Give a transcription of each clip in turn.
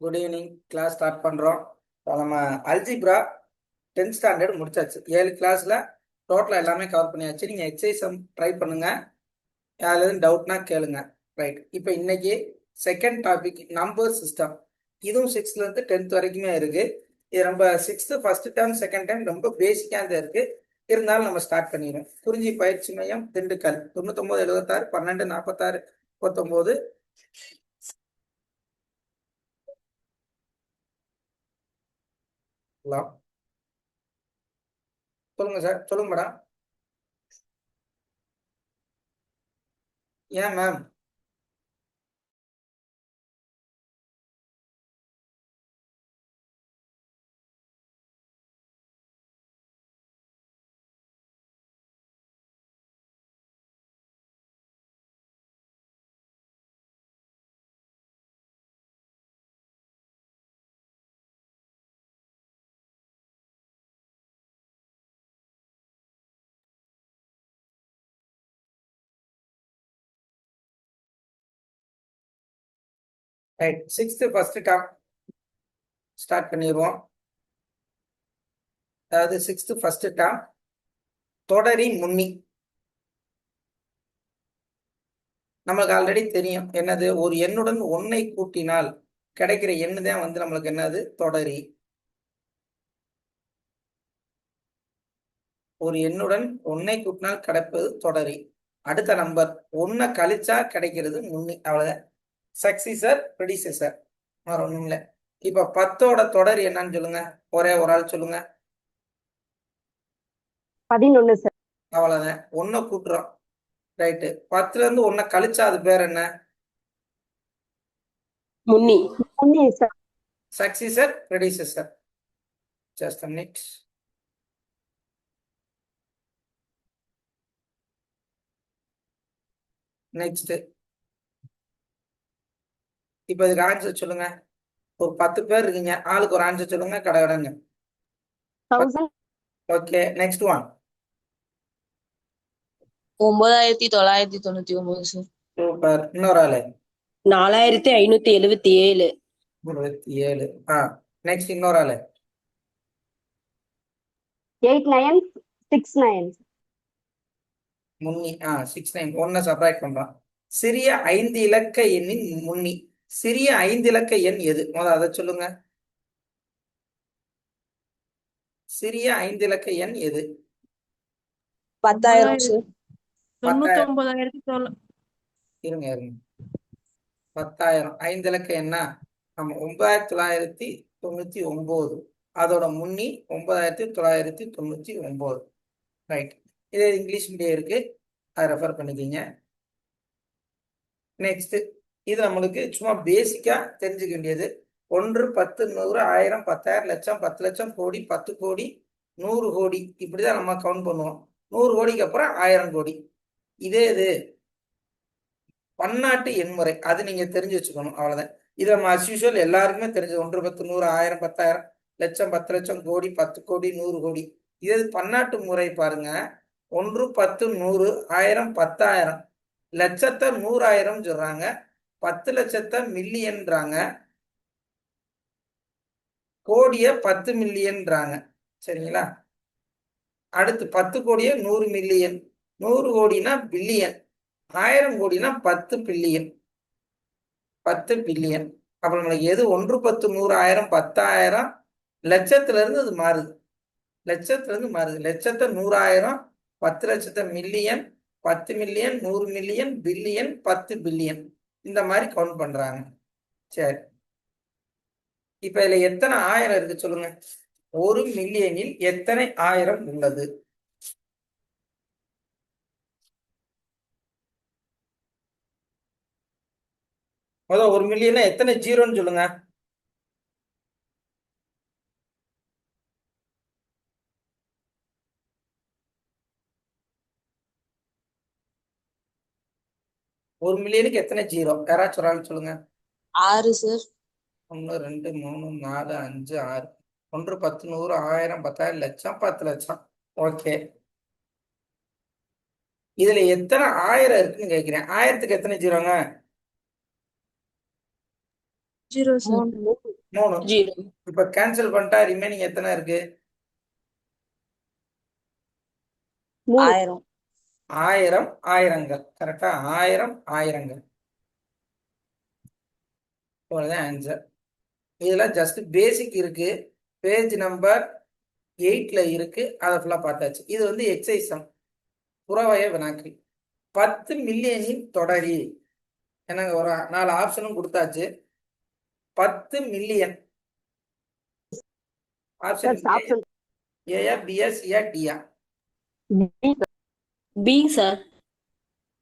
Good evening. Class start பண்ணுறோம். நம்ம algebra 10th standard முடிச்சாச்சு. 7 கிளாஸில் டோட்டலாக எல்லாமே கவர் பண்ணியாச்சு. நீங்கள் எக்ஸசைஸ் ட்ரை பண்ணுங்கள். அதில் எதுவும் டவுட்னா கேளுங்க. ரைட். இப்போ இன்னைக்கு செகண்ட் டாபிக் நம்பர் சிஸ்டம். இதுவும் 6th to 10th வரைக்குமே இருக்குது. இது ரொம்ப 6th first term second time ரொம்ப பேசிக்காக தான் இருக்குது. இருந்தாலும் நம்ம ஸ்டார்ட் பண்ணிடுவோம். குறிஞ்சி பயிற்சி மையம் திண்டுக்கல் 99 76 12 46 39. ஹலோ, சொல்லுங்க சார். சொல்லுங்க மேடம். ஏன் ma'am? Right. 6th first term start பண்ணிடுவோம். அதாவது 6th ஃபர்ஸ்ட் டேர்ம் தொடரி முன்னி. நம்மளுக்கு ஆல்ரெடி தெரியும் என்னது, ஒரு எண்ணுடன் ஒன்னை கூட்டினால் கிடைக்கிற எண்ணு தான் நம்மளுக்கு என்னது, தொடரி. ஒரு எண்ணுடன் ஒன்னை கூட்டினால் கிடைப்பது தொடரி. அடுத்த நம்பர் ஒன்னை கழிச்சா கிடைக்கிறது முன்னி. அவ்வளவுதான். சக்சிசர் ப்ரெடிசெசர், வேற ஒண்ணும் இல்லை. இப்ப 10ஓட தொடர் என்னன்னு சொல்லுங்க. ஒரே ஒரு ஆள் சொல்லுங்க. 11 சார். அவ்வளவுதான். ஒன்னை கூட்டுறோம். ரைட்டு. 10ல இருந்து ஒன்னை கழிச்சா அது பேர் என்ன? Munni. Munni sir. Successor predecessor. Just a minute. Next. இப்ப இதுக்கு ஆன்சர் சொல்லுங்க. ஒரு 10 பேர் இருக்கீங்க, ஆளுக்கு ஒரு ஆன்சர் சொல்லுங்க. கடகடங்க. 1000. Okay, next one. 9999 sir. Super. இன்னொரு ஆளு 4577. 27. நெக்ஸ்ட் இன்னொரு ஆளு 8969. முன்னி. 69. ஒன்ன சப்ராக்ட் பண்றான். சிறிய 5 இலக்க எண்ணின் முன்னி. சிறிய 5 இலக்க எண் எது? முதல்ல அதை சொல்லுங்க. சிறிய 5 இலக்க எண் எது? 10,000 சார். 10,000. இருங்க இருங்க. 10,000 5 இலக்க எண்ணா? நம்ம 9999. அதோட முன்னி 9999. ரைட். இது இங்கிலீஷ் மீடியம் இருக்கு, அதை ரெஃபர் பண்ணிக்கிங்க. நெக்ஸ்ட். இது நம்மளுக்கு சும்மா பேசிக்கா தெரிஞ்சுக்க வேண்டியது. 1 10 100 1000 10,000 லட்சம் 10 லட்சம் கோடி 10 கோடி 100 கோடி இப்படிதான் நம்ம கவுண்ட் பண்ணுவோம். 100 கோடிக்கு அப்புறம் 1000 கோடி. இதே இது பன்னாட்டு எண்முறை, அது நீங்க தெரிஞ்சு வச்சுக்கணும். அவ்வளவுதான். இது நம்ம அஸ் யூஷுவல் எல்லாருக்குமே தெரிஞ்சது. 1 10 100 1000 10,000 லட்சம் 10 லட்சம் கோடி 10 கோடி 100 கோடி. இது பன்னாட்டு முறை பாருங்க. 1 10 100 1000 10,000 லட்சத்தை 100,000 சொல்றாங்க. 10 லட்சத்தை மில்லியன்றாங்க. கோடிய 10 மில்லியன்றாங்க. சரிங்களா? அடுத்து 10 கோடிய 100 மில்லியன். 100 கோடினா பில்லியன். 1000 கோடினா 10 பில்லியன். 10 பில்லியன். அப்ப நம்மளுக்கு எது 1 10 100 1000 10,000 லட்சத்துல இருந்து அது மாறுது. லட்சத்துல இருந்து மாறுது. லட்சத்தை 100,000, 10 லட்சத்தை million, 10 million, 100 million, billion, 10 billion. இந்த மாதிரி கவுண்ட் பண்றாங்க. சரி. இப்ப இதுல எத்தனை 1000 இருக்கு சொல்லுங்க. ஒரு மில்லியனில் எத்தனை 1000 உள்ளது? முதல் ஒரு மில்லியன்ல எத்தனை ஜீரோன்னு சொல்லுங்க. ஒரு மில்லியனுக்கு எத்தனை ஜீரோ? யாராச்சும் ஒரு ஆள் சொல்லுங்க. 6 சார். 1 2 3 4 5 6. 1 10 100 1000 10,000 லட்சம் 10 லட்சம். ஓகே. இதுல எத்தனை 1000 இருக்குன்னு கேட்கிறேன். 1000க்கு எத்தனை ஜீரோங்க? 0 சார். 3. 0. இப்ப கேன்சல் பண்ணிட்டா ரிமைனிங் எத்தனை இருக்கு? 3. 1000. 1000 ஆயிரங்கள். கரெக்டா? 1000 ஆயிரங்கள். அவ்வளவுதான் ஆன்சர். இதெல்லாம் ஜஸ்ட் பேசிக் இருக்கு. பேஜ் நம்பர் 8ல இருக்கு. அதை ஃபுல்லா பார்த்தாச்சு. இது வந்து எக்ஸைஸ் சம், புறவய வினாக்கள். 10 மில்லியனின் தொடரி. எனக்கு ஒரு 4 ஆப்ஷனும் கொடுத்தாச்சு. 10 மில்லியன் ஆப்ஷன் சார் ஆப்ஷன் ஏயா, பியா, சியா, டியா? பி. B sir.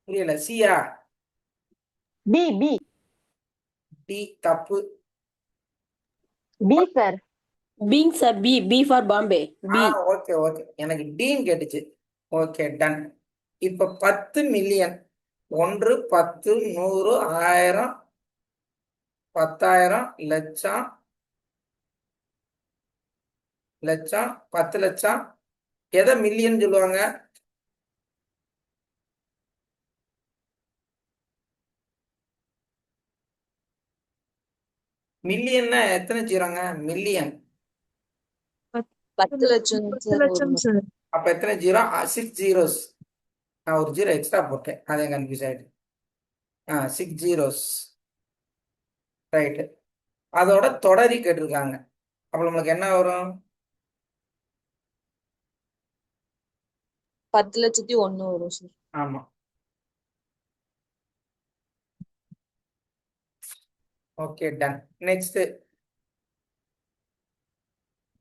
புரியல. சியா? பி பி டி தப்பு. B sir. B sir. B. B for Bombay. B. Okay okay, எனக்கு டீன் கேட்டுச்சு. Okay, done. இப்ப 10 மில்லியன் 1, 10, 100, 1000, 10,000, லட்சம், லட்சம், 10 லட்சம். எதை மில்லியன் சொல்லுவாங்க? மில்லியன்னா எத்தனை ஜீரோங்க? மில்லியன் 10 லட்சம் sir. அப்ப எத்தனை ஜீரோ? 6 ஜீரோஸ். நான் ஒரு ஜீரோ எக்ஸ்ட்ரா போட்டேன், அதே கன்ஃபியூஸ் ஆயிட்டு. 6 ஜீரோஸ். ரைட்டு. அதோட தொடரி கேட்டிருக்காங்க. அப்ப நம்மளுக்கு என்ன வரும்? 10,01,000 வரும் sir. ஆமா. Okay, done. Next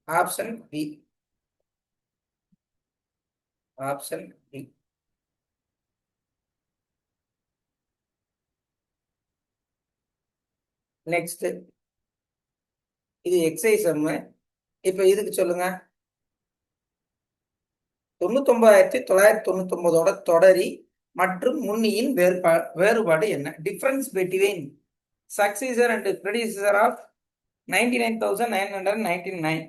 option B. Option B. Next இது எக்ஸைஸ் சம்மு. இப்ப இதுக்கு சொல்லுங்க. 99,999ஓட தொடரி மற்றும் முன்னியின் வேறுபாடு என்ன? Difference between successor and predecessor of 99,999.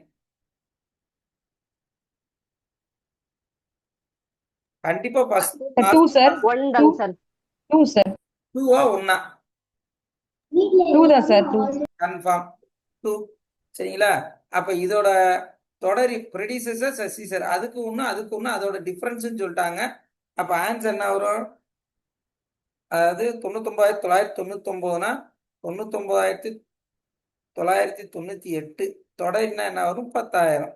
கண்டிப்பா ஃபர்ஸ்ட் 2 sir. 1 தான் சார். 2 sir. 2ஆ 1ஆ? 2 தான் sir. 2. கன்ஃபார்ம் 2. சரிங்களா? அப்ப இதோட தொடரி ப்ரெடிசர் சக்சீசர், அதுக்கு ஒண்ணு அதுக்கு ஒண்ணு, அதோட டிஃபரன்ஸ்னு சொல்லிட்டாங்க. அப்ப ஆன்சர் என்ன வரும்? அதாவது 99,999னா 99,998. தொடரினா என்ன வரும்? 10,000.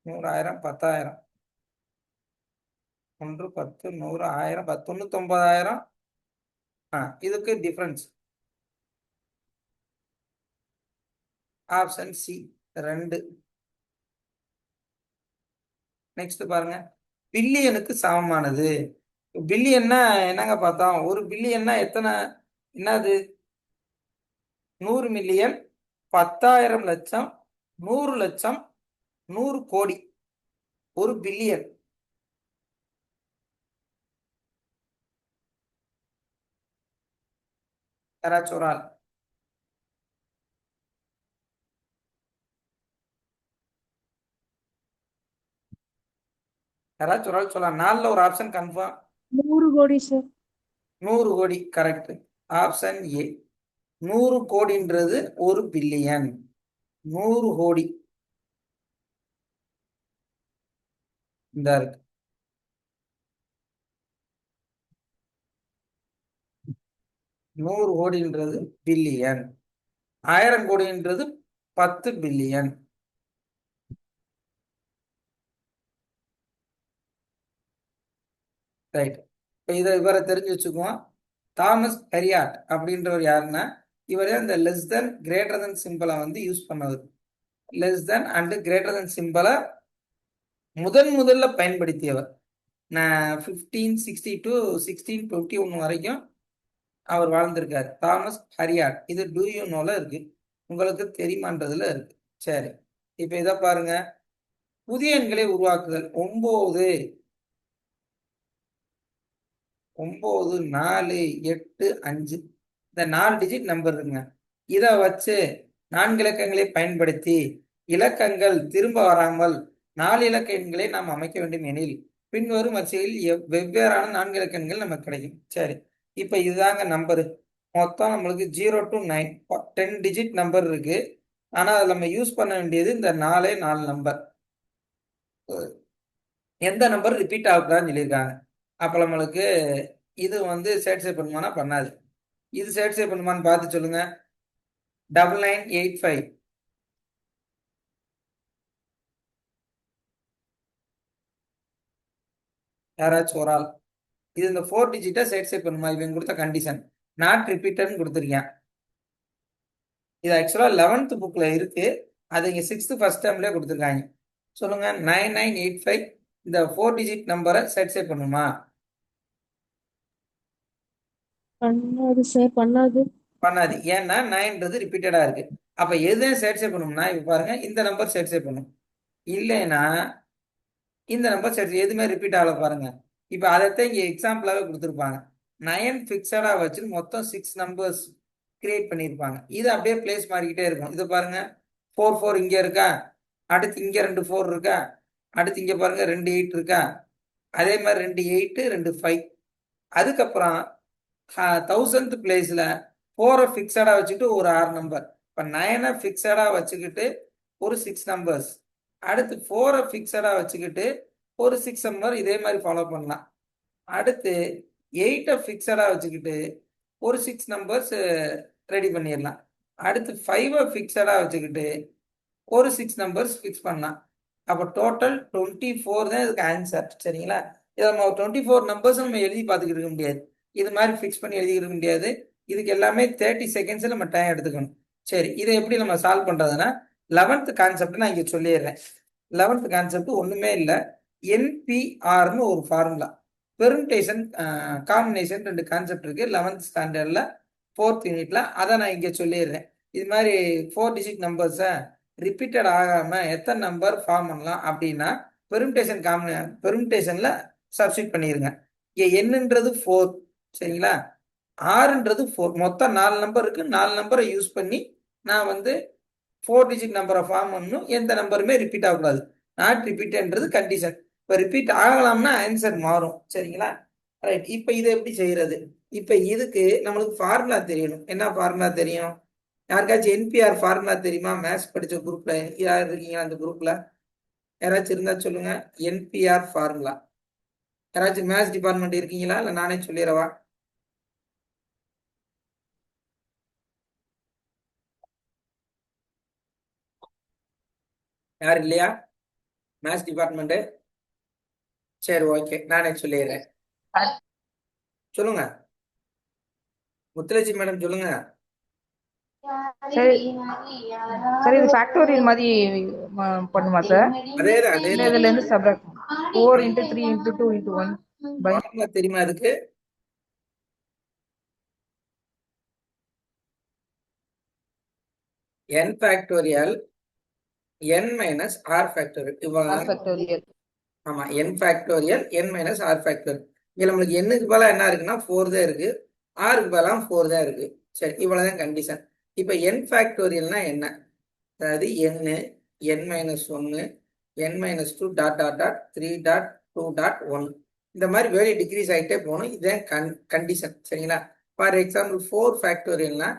100,000, 10,000. 1, 10, 100, 1000, 99,000. இதுக்கு டிஃபரன்ஸ் ஆப்ஷன் சி 2. நெக்ஸ்ட் பாருங்க. பில்லியனுக்கு சமமானது. பில்லியன்னா என்னங்க பார்த்தோம்? ஒரு பில்லியன்னா எத்தனை? என்னது? 100 மில்லியன், 10,000 லட்சம், 100 லட்சம், 100 கோடி. ஒரு பில்லியன். யாராச்சும் ஒரு ஆள்? யாராச்சும் ஒரு ஆள் சொல்லலாம். 4ல ஒரு ஆப்ஷன் கன்ஃபார்ம். 100 கோடி sir. 100 கோடி கரெக்ட். ஆப்ஷன் ஏ. 100 கோடின்றது ஒரு பில்லியன். 100 கோடி இந்த இருக்கு. 100 கோடின்றது பில்லியன். 1000 கோடின்றது 10 பில்லியன். ரைட். இதை இவரை தெரிஞ்சு வச்சுக்குவோம். தாமஸ் ஹெரியாட் அப்படின்றவர் யாருன்னா, இவர் இந்த லெஸ் தென் கிரேட்டர் தென் சிம்பிளை வந்து யூஸ் பண்ணவர். Less then and greater than சிம்பிளை முதல்ல பயன்படுத்தியவர். நான் 1560 to 1621 வரைக்கும் அவர் வாழ்ந்திருக்காரு. தாமஸ் ஹெரியாட். இது டூ யூ நோல இருக்கு, உங்களுக்கு தெரியுமான்றதுல இருக்கு. சரி, இப்ப இதை பாருங்க. புதிய எண்களை உருவாக்குதல். 9, 9, 4, 8, 5. இந்த 4 டிஜிட் நம்பர் இருக்குங்க. இதை வச்சு 4 இலக்கங்களை பயன்படுத்தி இலக்கங்கள் திரும்ப வராமல் 4 இலக்க எண்களை நாம் அமைக்க வேண்டும் எனில் பின்வரும் வரிசையில் வெவ்வேறான 4 இலக்க எண்கள் நமக்கு கிடைக்கும். சரி, இப்ப இதுதாங்க நம்பரு. மொத்தம் நம்மளுக்கு 0 to 9 10 டிஜிட் நம்பர் இருக்கு. ஆனா அதில் நம்ம யூஸ் பண்ண வேண்டியது இந்த 4 நம்பர். எந்த நம்பர் ரிப்பீட் ஆகக்கூடாதுன்னு சொல்லியிருக்காங்க. அப்போ நம்மளுக்கு இது வந்து சேட்டிஸ்ஃபை பண்ணுமானா பண்ணாது. இது சேட்டிஸ்ஃபை பண்ணுமான்னு பார்த்து சொல்லுங்க. 9985 யாராச்சும் ஒரு ஆள். இது இந்த 4 டிஜிட்டை சேட்டிஸ்ஃபை பண்ணுமா? இவங்க கொடுத்த கண்டிஷன் நாட் ரிப்பீட்டட்னு கொடுத்துருக்கேன். இது ஆக்சுவலாக 11th புக்கில் இருக்கு. அது இங்கே 6th ஃபர்ஸ்ட் டேர்ம்லேயே கொடுத்துருக்காங்க. சொல்லுங்க, 9985 இந்த 4 டிஜிட் நம்பரை சேட்டிஸ்ஃபை பண்ணுமா? பண்ணாது சார், பண்ணாது. பண்ணாது. ஏன்னா 9ன்றது ரிப்பீட்டடா இருக்கு. அப்ப எது சேட்டிஸ்ஃபை பண்ணும்னா, இப்ப பாருங்க, இந்த நம்பர் சேட்டிஸ்ஃபை பண்ணும். இல்லைன்னா இந்த நம்பர் சேட்டிஸ்ஃபை எதுவுமே ரிப்பீட் ஆகல பாருங்க. இப்ப அதைத்தான் இங்க எக்ஸாம்பிளாவே கொடுத்துருப்பாங்க. 9 ஃபிக்ஸடா வச்சு மொத்தம் 6 நம்பர்ஸ் கிரியேட் பண்ணியிருப்பாங்க. இது அப்படியே பிளேஸ் மாறிக்கிட்டே இருக்கும். இது பாருங்க, 4 இங்க இருக்கா, அடுத்து இங்க 2 4 இருக்கா, அடுத்து இங்க பாருங்க 2 8 இருக்கா, அதே மாதிரி 2 8 2 5. அதுக்கப்புறம் 1000th பிளேஸ்ல 4 ஃபிக்ஸடா வச்சுட்டு ஒரு 6 நம்பர். இப்போ 9 ஃபிக்ஸடா வச்சுக்கிட்டு ஒரு 6 நம்பர்ஸ், அடுத்து 4 ஃபிக்ஸடா வச்சுக்கிட்டு ஒரு 6 நம்பர். இதே மாதிரி ஃபாலோ பண்ணலாம். அடுத்து 8 ஃபிக்ஸடா வச்சுக்கிட்டு ஒரு 6 நம்பர்ஸ் ரெடி பண்ணிடலாம். அடுத்து 5 ஃபிக்ஸடா வச்சுக்கிட்டு ஒரு 6 நம்பர்ஸ் ஃபிக்ஸ் பண்ணலாம். அப்போ டோட்டல் 24 தான் இதுக்கு ஆன்சர். சரிங்களா? இதை நம்ம 24 நம்பர்ஸ் நம்ம எழுதி பார்த்துக்கிட்டு இருக்க முடியாது. இது மாதிரி ஃபிக்ஸ் பண்ணி எழுதிக்கிற முடியாது. இதுக்கு எல்லாமே 30 செகண்ட்ஸ் நம்ம டைம் எடுத்துக்கணும். சரி, இதை எப்படி நம்ம சால்வ் பண்றதுன்னா, 11th கான்செப்ட் நான் இங்க சொல்லிடுறேன். 11th கான்செப்ட் ஒண்ணுமே இல்லை. என்பிஆர்னு ஒரு ஃபார்முலா, பெர்முடேஷன் காம்பினேஷன், 2 கான்செப்ட் இருக்கு 11th ஸ்டாண்டர்ட்ல 4th யூனிட்ல. அதை நான் இங்க சொல்லிடுறேன். இது மாதிரி 4 டிஜிட் நம்பர்ஸை ரிப்பீட்டட் ஆகாம எத்தனை நம்பர் ஃபார்ம் பண்ணலாம் அப்படின்னா, பெர்முடேஷன்ல சப்ஸ்டிட் பண்ணிருங்க. இங்க என்னன்றது 4. சரிங்களா? ஆறுன்றது 4. மொத்தம் 4 நம்பர் இருக்கு. 4 நம்பரை யூஸ் பண்ணி நான் வந்து 4 டிஜிட் நம்பரை ஃபார்ம் பண்ணணும். எந்த நம்பருமே ரிப்பீட் ஆகக்கூடாது. நாட் ரிப்பீட்ன்றது கண்டிஷன். இப்போ ரிப்பீட் ஆகலாம்னா ஆன்சர் மாறும். சரிங்களா? ரைட். இப்போ இதை எப்படி செய்யறது? இப்போ இதுக்கு நம்மளுக்கு ஃபார்முலா தெரியணும். என்ன ஃபார்முலா தெரியும்? யாருக்காச்சும் என்பிஆர் ஃபார்முலா தெரியுமா? மேத்ஸ் படிச்ச குரூப்ல யார் இருக்கீங்க? அந்த குரூப்ல யாராச்சும் இருந்தா சொல்லுங்க. என்பிஆர் ஃபார்முலா யாராச்சும் மேத்ஸ் டிபார்ட்மெண்ட் இருக்கீங்களா? இல்லை நானே சொல்லிடவா? யார் இல்லையா மேத்ஸ் டிபார்ட்மெண்ட்? சரி, ஓகே, நானே சொல்லிடுறேன். சொல்லுங்க முத்துலட்சுமி மேடம், சொல்லுங்க. சரி சரி, இது ஃபேக்டோரியல் மாதிரி பண்ணுமா சார்? அதேதான் இல்ல அதேதான். இதுல இருந்து subtract 4 into 3 into 2 into 1 by formula தெரியுமா அதுக்கு? n factorial n minus r factorial. r இவ்வளவு. factorial. ஆமா, n factorial n minus r factorial. இங்க நம்மளுக்கு n-க்கு பதிலா என்ன இருக்குன்னா 4 தான் இருக்கு, r-க்கு பதிலா 4 தான் இருக்கு. சரி, இவ்வளவுதான் கண்டிஷன். இப்ப n ஃபேக்டோரியல்னா என்ன? அதாவது n n minus 1 n minus 2 dot dot dot 3 dot 2 dot 1 இந்த மாதிரி வேல்யூ டிக்ரீஸ் ஆகிட்டே போகணும். இதுதான் கண்டிஷன். சரிங்களா? ஃபார் எக்ஸாம்பிள் 4 ஃபேக்டோரியல்னா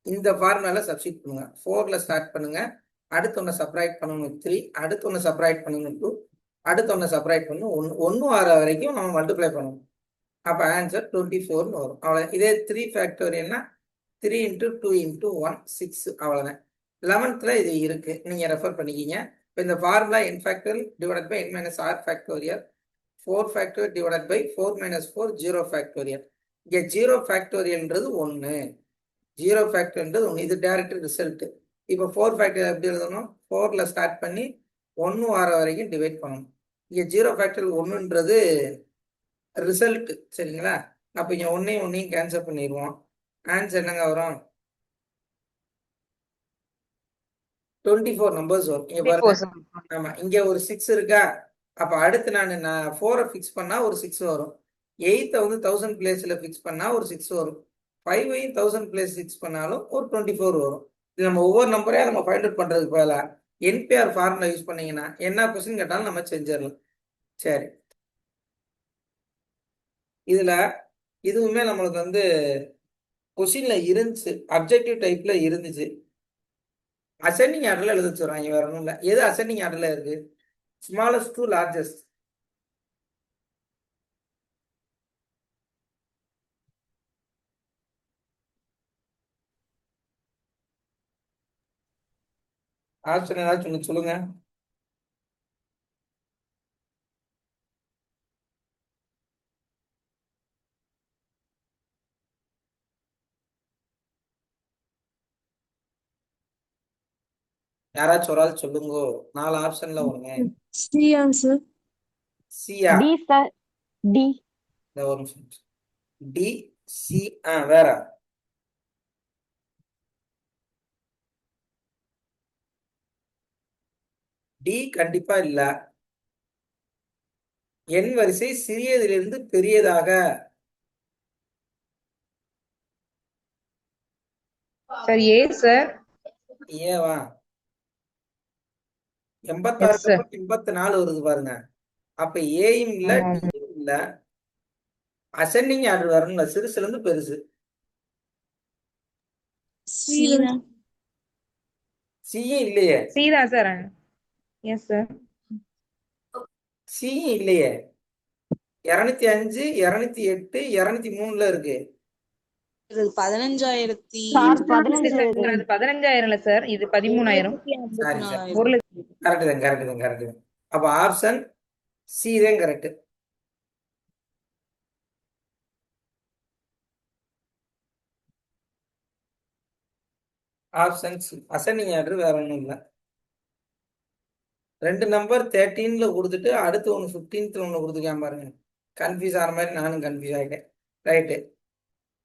இந்த ஃபார்முலால சப்ஸ்டிட் பண்ணுங்க. 4ல ஸ்டார்ட் பண்ணுங்க, அடுத்து ஒன்று சப்ராக்ட் பண்ணணும் 3, அடுத்து ஒன்று சப்ராக்ட் பண்ணணும் 2, அடுத்து ஒன்று சப்ராக்ட் பண்ணணும் 1, 1 ஆற வரைக்கும் நம்ம மல்டிப்ளை பண்ணணும். அப்போ ஆன்சர் 24ன்னு வரும். அவ்வளோ. இதே 3 ஃபேக்டோரியல்னா 3 into 2 into 1 6. அவ்வளோதான். 11th இது இருக்கு, நீங்க ரெஃபர் பண்ணிக்கிங்க. இப்போ இந்த formula n factorial divided by n minus r factorial 4 factorial divided by 4 minus 4 0 factorial. இங்கே 0 ஃபேக்டோரியல்ன்றது 1, 0 ஃபேக்டர்ன்றது 1. இது டைரக்ட் ரிசல்ட். இப்போ 4 ஃபேக்டர் எப்படி எழுதணும்? 4ல ஸ்டார்ட் பண்ணி 1 ஆற வரைக்கும் டிவைட் பண்ணணும். இங்கே 0 ஃபேக்டர் 1ன்றது ரிசல்ட். சரிங்களா? அப்போ இங்கே 1 கேன்சல் பண்ணிடுவோம். ஆன்சர் என்னங்க வரும்? 24 நம்பர்ஸ் வரும். இங்க பாருங்க. ஆமா, இங்க ஒரு 6 இருக்கா? அப்ப அடுத்து நான் 4 ஃபிக்ஸ் பண்ணா ஒரு 6 வரும். 8 வந்து 1000 பிளேஸ்ல ஃபிக்ஸ் பண்ணா ஒரு 6 வரும். 5ஐயும் 1000 பிளேஸ் ஃபிக்ஸ் பண்ணாலும் ஒரு 24 வரும். இது நம்ம ஒவ்வொரு நம்பரையா நம்ம ஃபைண்ட் அவுட் பண்றதுக்கு பதிலா என்பிஆர் ஃபார்முலா யூஸ் பண்ணீங்கன்னா என்ன கொஸ்டின் கேட்டாலும் நம்ம செஞ்சிடலாம். சரி, இதுல இதுவுமே நம்மளுக்கு வந்து கொஸ்டின்ல இருந்துச்சு, அப்ஜெக்டிவ் டைப்ல இருந்துச்சு. அசெண்டிங் ஆர்டர்ல எழுத சொல்றாங்க, வேற ஒன்றும் இல்லை. எது அசெண்டிங் ஆர்டர்ல இருக்கு? Smallest to largest. ஆப்ஷன் ஏதாச்சும் ஒன்று சொல்லுங்க. யாராச்சும் ஒரு ஆள் சொல்லுங்க. 4 ஆப்ஷன்ல ஒண்ணு. C answer. சியா? D sir, D. இந்த ஒரு நிமிஷம். D, C. வேற? டி கண்டிப்பா இல்ல. எண் வரிசை சிறியதிலிருந்து பெரியதாக. Sir A sir. ஏவா? Yes 86 sir. அப்புறம் 84 வருது பாருங்க. அப்ப ஏயும் இல்ல, ஆமாம். டியும் இல்ல. அசெண்டிங் ஆர்டர் வரணும்ல, சிறுசுல இருந்து பெருசு. சி தான். சியும் இல்லையே. சி தான் சார். Yes sir. சியும் இல்லையே. 205, 208, 203ல இருக்கு. இது 15,000 சார் சார் 15. அது 15,000 இல்ல சார், இது 13,000. Sorry sir, 1,54,000. ஒரு லட்சம். கரெக்ட் தான், கரெக்ட் தான், கரெக்ட் தான். அப்ப ஆப்ஷன் சி தான் correct. Option C ascending order வேற ஒன்றும் இல்லை. 2 நம்பர் 13ல கொடுத்துட்டு அடுத்து ஒன்று 15th ஒன்று கொடுத்துருக்கேன் பாருங்க. கன்ஃபியூஸ் ஆகிற மாதிரி நானும் கன்ஃபியூஸ் ஆகிட்டேன். ரைட்டு.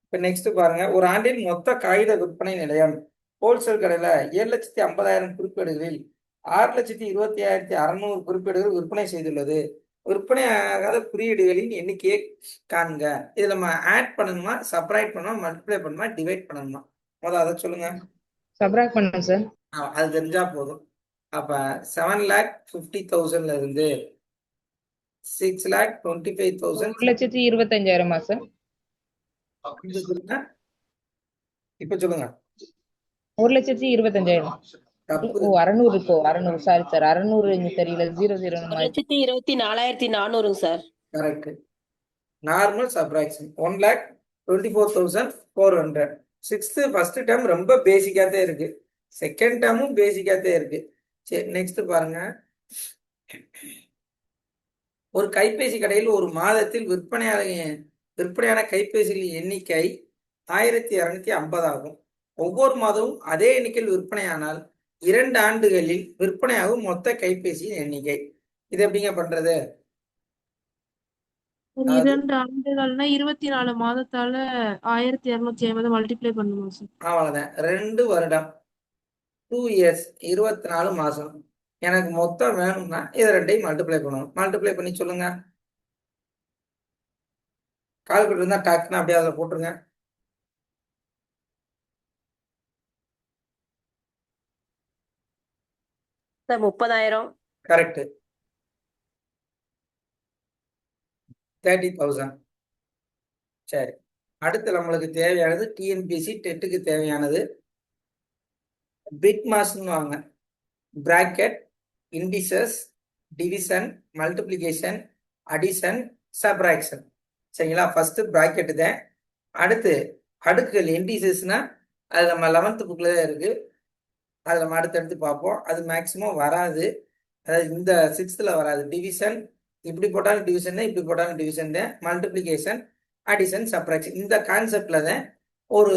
இப்போ நெக்ஸ்ட் பாருங்க. ஒரு ஆண்டில் மொத்த காகித விற்பனை நிலையம் ஹோல்சேல் கடையில் 7,50,000 குறிப்பேடுகளில் 6,25,600 குறிப்பேடுகள் விற்பனை செய்துள்ளது. விற்பனை ஆகாத குறியீடுகளின் எண்ணிக்கையை காண்க. இதில் நம்ம ஆட் பண்ணணுமா, சப்ராக்ட் பண்ணணுமா, மல்டிப்ளை பண்ணணுமா, டிவைட் பண்ணணுமா? முதல்ல அதை சொல்லுங்க. சப்ராக்ட் பண்ணுங்க சார். அது தெரிஞ்சா போதும். அப்ப 7,50,000 இருந்து 6,25,000 1,25,000 சார். சொல்லுங்க. இப்ப சொல்லுங்க. 1,25,000. தப்பு. ஓ 600 இப்போ 600 சாரி சார். 600 இங்க தெரியல, 00 1,24,400 sir. Correct. Normal subtraction 1,24,400. First term ரொம்ப பேசிக்காத்தே இருக்கு. செகண்ட் டேர்மும் பேசிக்காத்தே இருக்கு. சரி, நெக்ஸ்ட் பாருங்க. ஒரு கைபேசி கடையில் ஒரு மாதத்தில் விற்பனையான கைபேசிகளின் எண்ணிக்கை 1,250 ஆகும். ஒவ்வொரு மாதமும் அதே எண்ணிக்கையில் விற்பனையானால் 2 ஆண்டுகளில் விற்பனையாகும் மொத்த கைபேசியின் எண்ணிக்கை. இது எப்படிங்க பண்றது? ஒரு 2 ஆண்டுகள்னா 24 மாதத்தால 1,250 மல்டிப்ளை பண்ணுமா சார்? அவ்வளவுதான். 2 வருடம், 2 இயர்ஸ், 24 மாசம். எனக்கு மொத்தம் வேணும்னா இதை ரெண்டையும் மல்டிப்ளை பண்ணணும். மல்டிப்ளை பண்ணி சொல்லுங்க. கால்குலேட்டர் இருந்தா டக்குன்னு அப்படியே அதில் போட்டுருங்க. சார் 30,000. கரெக்ட். 30,000. சரி, அடுத்து நம்மளுக்கு தேவையானது டிஎன்பிஎஸ்சி டெட்டுக்கு தேவையானது பிட் மாஸ்ன்னு வாங்க. Bracket, indices, division, multiplication, addition, subtraction. சரிங்களா? ஃபர்ஸ்ட் பிராக்கெட் தான். அடுத்து அடுக்குகள் இண்டிசஸ்னா அது நம்ம 11th புக்ல தான் இருக்கு. அது நம்ம அடுத்தடுத்து பார்ப்போம். அது மேக்சிமம் வராது. அதாவது இந்த 6th வராது. டிவிஷன் இப்படி போட்டாலும் டிவிஷன் தான், இப்படி போட்டாலும் டிவிஷன் தான். மல்டிப்ளிகேஷன், அடிஷன், சப்ராக்ஷன், இந்த கான்செப்ட்ல தான் ஒரு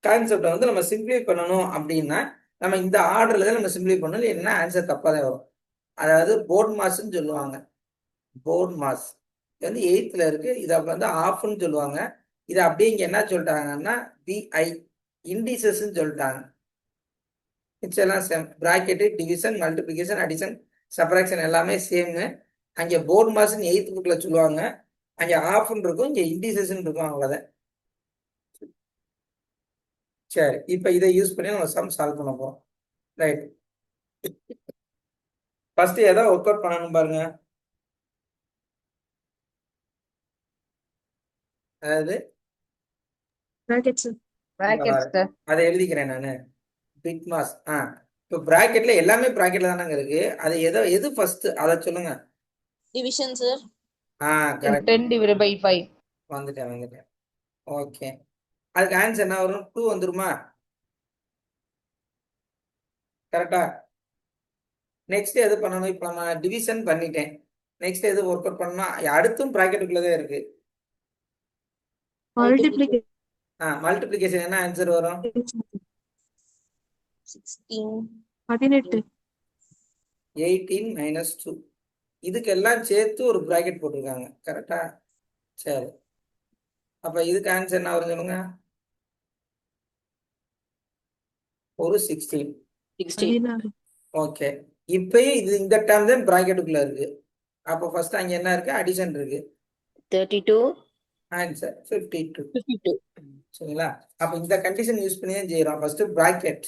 கான்செப்டை வந்து நம்ம சிம்பிளிஃபை பண்ணணும். அப்படின்னா நம்ம இந்த ஆர்டர்ல தான் நம்ம சிம்பிளிஃபை பண்ணணும். இல்லைன்னா ஆன்சர் தப்பாக தான் வரும். அதாவது போர்ட் மாஸ்ன்னு சொல்லுவாங்க. போர்ட் மாஸ் இது வந்து 8th இருக்கு. இதை வந்து ஆஃப்னு சொல்லுவாங்க. இதை அப்படியே இங்க என்ன சொல்லிட்டாங்கன்னா பிஐ இண்டிசஸ்ன்னு சொல்லிட்டாங்க. மிச்செல்லாம் same. Bracket, division, multiplication, addition, subtraction எல்லாமே சேமு. அங்கே போர்ட் மாஸ்ன்னு 8th புக்ல சொல்லுவாங்க. அங்கே ஆஃப்னு இருக்கும், இங்கே இண்டிசஸ்ன்னு இருக்கும். அவ்வளோதான். சரி, இப்போ இதை யூஸ் பண்ணி நம்ம சம் சால்வ் பண்ண போறோம். ரைட். ஃபர்ஸ்ட் எதை ஒர்க் அவுட் பண்ணணும் பாருங்க. அதாவது பிராக்கெட் சார். Bracket sir. அதை எழுதிக்கிறேன் நான். Bit mass. இப்போ பிராக்கெட்ல எல்லாமே பிராக்கெட்ல தானங்க இருக்கு. அது எது ஃபர்ஸ்ட் அதை சொல்லுங்க. Division sir. கரெக்ட். 10/5. வந்துட்டேன். ஓகே, அதுக்கு ஆன்சர் என்ன வரும்? 2 வந்துருமா? கரெக்டா? நெக்ஸ்ட் எது பண்ணணும்? இப்போ நம்ம டிவிஷன் பண்ணிட்டேன். நெக்ஸ்ட் எது ஒர்க் அவுட் பண்ணணும்? அடுத்தும் பிராக்கெட்டுக்குள்ளதான் இருக்கு. மல்டிப்ளிகேஷன். மல்டிப்ளிகேஷன் என்ன ஆன்சர் வரும்? 16. 18. 18 - 2. இதுக்கெல்லாம் சேர்த்து ஒரு பிராக்கெட் போட்டிருக்காங்க. கரெக்டா? சரி, அப்ப இதுக்கு ஆன்சர் என்ன வரும் சொல்லுங்க? ஒரு 16. 16. ஓகே, இப்பயும் இது இந்த டேர்ம் தான் பிராக்கெட்டுக்குள்ள இருக்கு. அப்போ ஃபர்ஸ்ட் அங்க என்ன இருக்கு? அடிஷன் இருக்கு. 32. ஆன்சர் 52. 52. சரிங்களா? அப்ப இந்த கண்டிஷன் யூஸ் பண்ணி தான் செய்யறோம். ஃபர்ஸ்ட் பிராக்கெட்,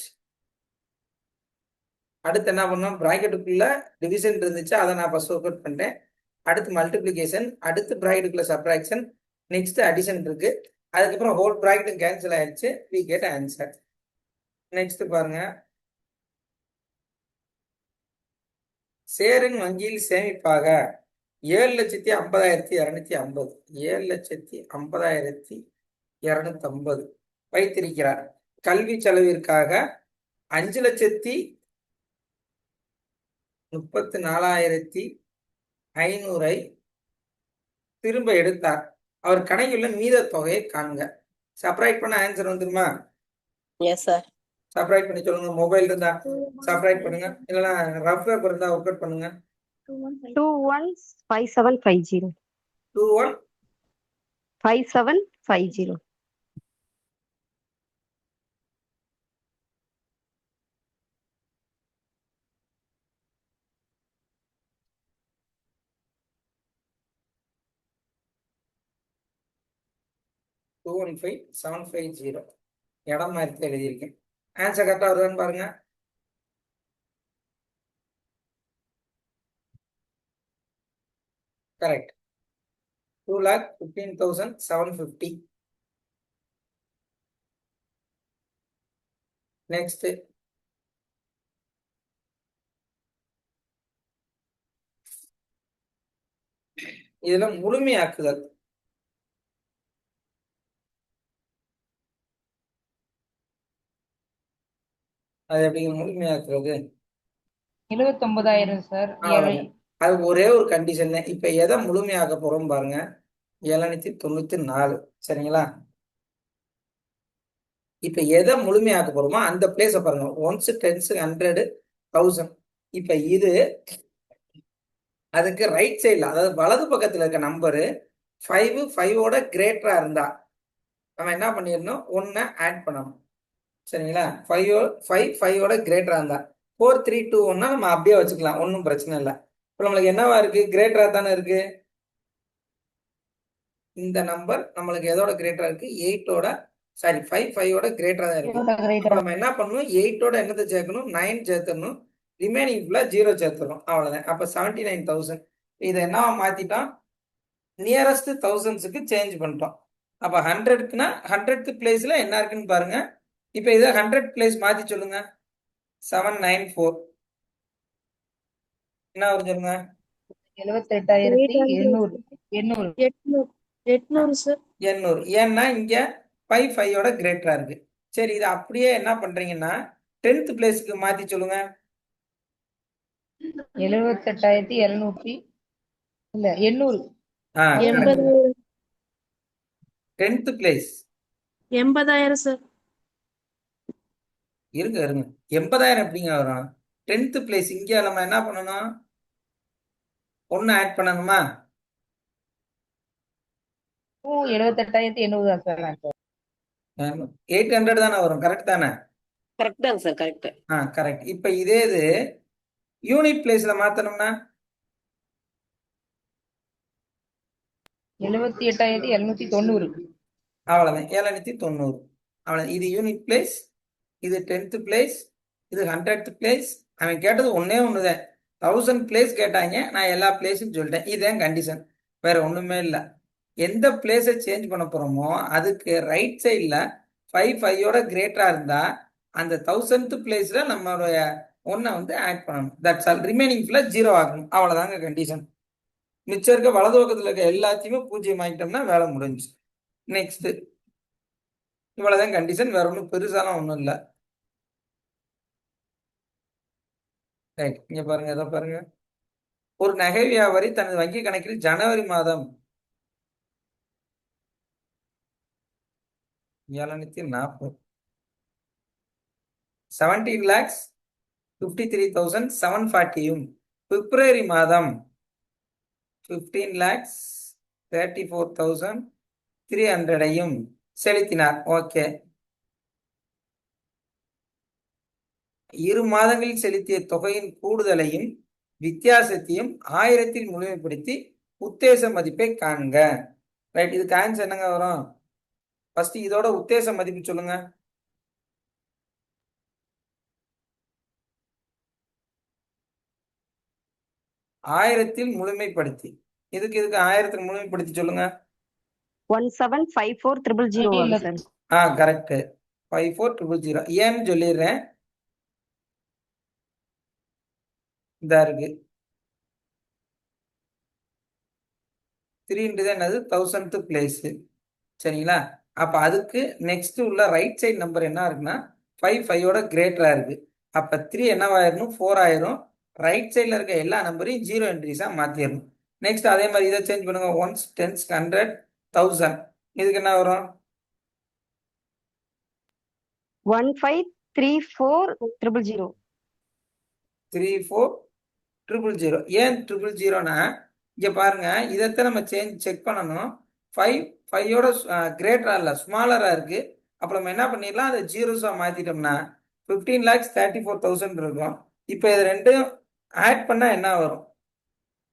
அடுத்து என்ன பண்ணோம்? பிராக்கெட்டுக்குள்ள டிவிஷன் இருந்துச்சு, அதை நான் ஃபர்ஸ்ட் ஒர்க் அவுட் பண்ணிட்டேன். அடுத்து மல்டிப்ளிகேஷன், அடுத்து பிராக்கெட்டுக்குள்ள சப்ராக்ஷன், நெக்ஸ்ட் அடிஷன் இருக்கு. அதுக்கப்புறம் ஹோல் பிராக்கெட் கேன்சல் ஆயிடுச்சு. we get answer. நெக்ஸ்ட் பாருங்க. சேரன் வங்கியில் சேமிப்பாக 7,50,250 7,50,250 வைத்திருக்கிறார். கல்வி செலவிற்காக 5,34,500 திரும்ப எடுத்தார். அவர் கணக்கில் மீத தொகையை காண்க. சப்ராக்ட் பண்ண ஆன்சர் வந்துருமா? Yes sir. சப்ராக்ட் பண்ணி சொல்லுங்க. மொபைல் இருந்தா சப்ராக்ட் பண்ணுங்க, இல்லைன்னா ரஃப் பேப்பர் இருந்தா ஒர்க் அவுட் பண்ணுங்க. 215750. 215750. இடம் மாதிரி எழுதியிருக்கேன். ஆன்சர் கரெக்டா வருதான்னு பாருங்க. கரெக்ட். 2,15,750. நெக்ஸ்ட் இதுல முழுமையாக்குதல். அது எப்படி முழுமையாக்குறது? 79,000 சார். அது ஒரே ஒரு கண்டிஷன் தான். இப்ப எதை முழுமையாக்க போறோம் பாருங்க. 794. சரிங்களா? இப்ப எதை முழுமையாக்க போறோமோ அந்த பிளேஸ பாருங்க. 1s, 10s, 100, 1000. இப்ப இது அதுக்கு ரைட் சைட்ல, அதாவது வலது பக்கத்துல இருக்க நம்பரு 5 கிரேட்டரா இருந்தா நம்ம என்ன பண்ணிடணும்? 1 ஆட் பண்ணணும். சரிங்களா? 5 கிரேட்டரா இருந்தா 4, 3, 2, 1 நம்ம அப்படியே வச்சுக்கலாம், ஒன்றும் பிரச்சனை இல்லை. இப்போ நம்மளுக்கு என்னவா இருக்கு? கிரேட்டரா தானே இருக்கு. இந்த நம்பர் நம்மளுக்கு எதோட கிரேட்டரா இருக்கு? 5 கிரேட்டரா தான் இருக்கு. அப்ப நம்ம என்ன பண்ணணும்? 8 என்னத்தை சேர்க்கணும்? 9 சேர்த்துடணும். ரிமைனிங் ஃபுல்லா 0 சேர்த்துறோம். அவ்வளவுதான். அப்ப 79,000. இதை என்னவா மாத்திட்டோம்? நியரஸ்ட் தௌசண்ட்ஸுக்கு சேஞ்ச் பண்ணிட்டோம். அப்ப 100க்குன்னா 100th பிளேஸ்ல என்ன இருக்குன்னு பாருங்க. இப்ப இதை 100th பிளேஸ் மாத்தி சொல்லுங்க. 794 என்ன வரும் சொல்லுங்க? 78,800. 800 சார். 800. ஏன்னா இங்க 5 கிரேட்டரா இருக்கு. சரி, இது அப்படியே என்ன பண்றீங்கன்னா 10th பிளேஸ்க்கு மாத்தி சொல்லுங்க. 78,700 இல்ல 800. 10th place 80,000 sir. இருங்க 80,000 எப்படிங்க வரும்? 10th பிளேஸ் இங்க நம்ம என்ன பண்ணணும்? 1 ஆட் பண்ணணுமா? 78,800 தான் சார். 800 தானே வரும். கரெக்ட் தானே? கரெக்ட் தாங்க சார். கரெக்ட். கரெக்ட். இப்ப இதே இது யூனிட் பிளேஸ்ல மாத்தணும்னா 78,790. அவ்வளவுதான். 790. அவ்வளவு. இது யூனிட் பிளேஸ், இது 10th பிளேஸ், இது 100th பிளேஸ். அவன் கேட்டது ஒன்னே ஒண்ணுதான். 1000 பிளேஸ் கேட்டாங்க. நான் எல்லா பிளேஸும் சொல்லிட்டேன். இதுதான் கண்டிஷன், வேற ஒண்ணுமே இல்லை. எந்த பிளேஸை சேஞ்ச் பண்ண போறோமோ அதுக்கு ரைட் சைடில் 5 கிரேட்டரா இருந்தா அந்த 1000th பிளேஸ்ல நம்மளுடைய ஒன்றை வந்து ஆட் பண்ணணும். That's all. ரிமைனிங் ஃபுல்லாக 0 ஆகணும். அவ்வளோதாங்க கண்டிஷன். மிச்சம் இருக்க வலது பக்கத்தில் இருக்க எல்லாத்தையுமே 0 ஆகிட்டோம்னா வேலை முடிஞ்சு. நெக்ஸ்ட் இவ்வளவுதான் கண்டிஷன். வேற ஒன்றும் பெருசாலாம் ஒன்றும் இல்லை. ரைட், இங்க பாருங்க, எதை பாருங்க. ஒரு நகை வியாபாரி தனது வங்கி கணக்கில் ஜனவரி மாதம் 740 17,53,740 பிப்ரவரி மாதம் 15,34,300 செலுத்தினார். ஓகே. 2 மாதங்களில் செலுத்திய தொகையின் கூடுதலையும் வித்தியாசத்தையும் 1000 முழுமைப்படுத்தி உத்தேச மதிப்பை காண்க. ரைட், இதுக்கு ஆன்சர் என்னங்க வரும்? ஃபர்ஸ்ட் இதோட உத்தேச மதிப்பு சொல்லுங்க. ஆயிரத்தில் முழுமைப்படுத்தி. இதுக்கு 1000 முழுமைப்படுத்தி சொல்லுங்க. 1754,000 சார். கரெக்ட். 54,000. ஏன்னு சொல்லிடுறேன். இதா இருக்கு 3 என்னது 1000th பிளேஸ். சரிங்களா? அப்ப அதுக்கு நெக்ஸ்ட் உள்ள ரைட் சைடு நம்பர் என்ன இருக்குன்னா 5 கிரேட்டரா இருக்கு. அப்ப 3 என்னவாயிரும்? 4 ஆயிரும். ரைட் சைட்ல இருக்க எல்லா நம்பரையும் 0 என்ட்ரிஸா மாத்திரணும். நெக்ஸ்ட் அதே மாதிரி இதை சேஞ்ச் பண்ணுங்க. 1s, 10s, 100, 1000. இதுக்கு என்ன வரும்? 1534,000. 34,000. ஏன் 000னா இங்க பாருங்க, இதைத்தான் நம்ம செக் பண்ணணும். 5 கிரேட்டரா இல்ல, ஸ்மாலரா இருக்கு. அப்ப நம்ம என்ன பண்ணிடலாம், அதை ஜீரோஸா மாத்திட்டோம்னா 15,34,000 இருக்கும். இப்ப இது ரெண்டும் ஆட் பண்ணா என்ன வரும்?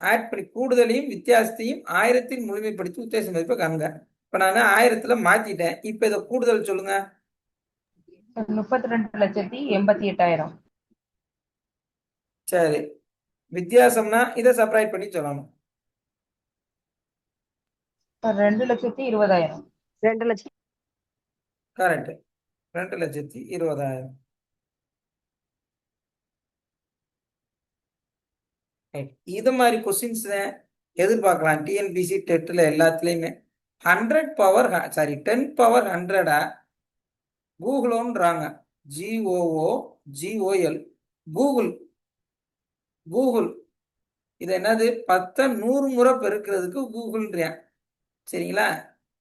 ஆட் பண்ணி கூடுதலையும் வித்தியாசத்தையும் 1000 முழுமைப்படுத்தி உத்தேச மதிப்பை காண்க. இப்ப நான் 1000 மாத்திட்டேன். இப்ப இதை கூடுதல் சொல்லுங்க. 32,88,000. சரி, வித்தியாசம்னா இதை செப்பரேட் பண்ணி சொல்லணும். 2,20,000. 2 லட்சம். கரெக்ட். 2,20,000. இது மாதிரி கொஸ்டின்ஸ் எதிர்பார்க்கலாம் டிஎன்பிசி டெட்ல எல்லாத்துலயுமே. 10 பவர் 100 கூகுளோன்றாங்க. GOOGOL Google. இது என்னது? 10 100 முறை பெருக்கிறதுக்கு கூகுள்ன்றேன். சரிங்களா?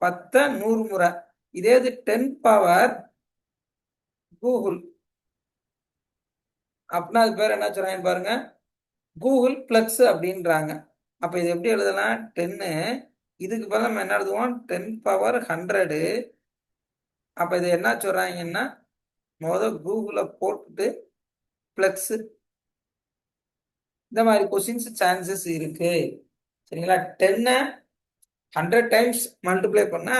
10 100 முறை. இதே இது 10 பவர் கூகுள் அப்படின்னா அது பேர் என்ன சொல்றாங்க பாருங்க, கூகுள் பிளஸ் அப்படின்றாங்க. அப்ப இது எப்படி எழுதலாம்? 10 இதுக்கு பதிலா நம்ம என்ன எழுதுவோம்? 10 பவர் 100. அப்ப இது என்ன சொல்றாங்கன்னா கூகுளை போட்டுட்டு பிளஸ். இந்த மாதிரி கொஸ்டின்ஸ் சான்சஸ் இருக்கு. சரிங்களா? 10 100 டைம்ஸ் மல்டிப்ளை பண்ணா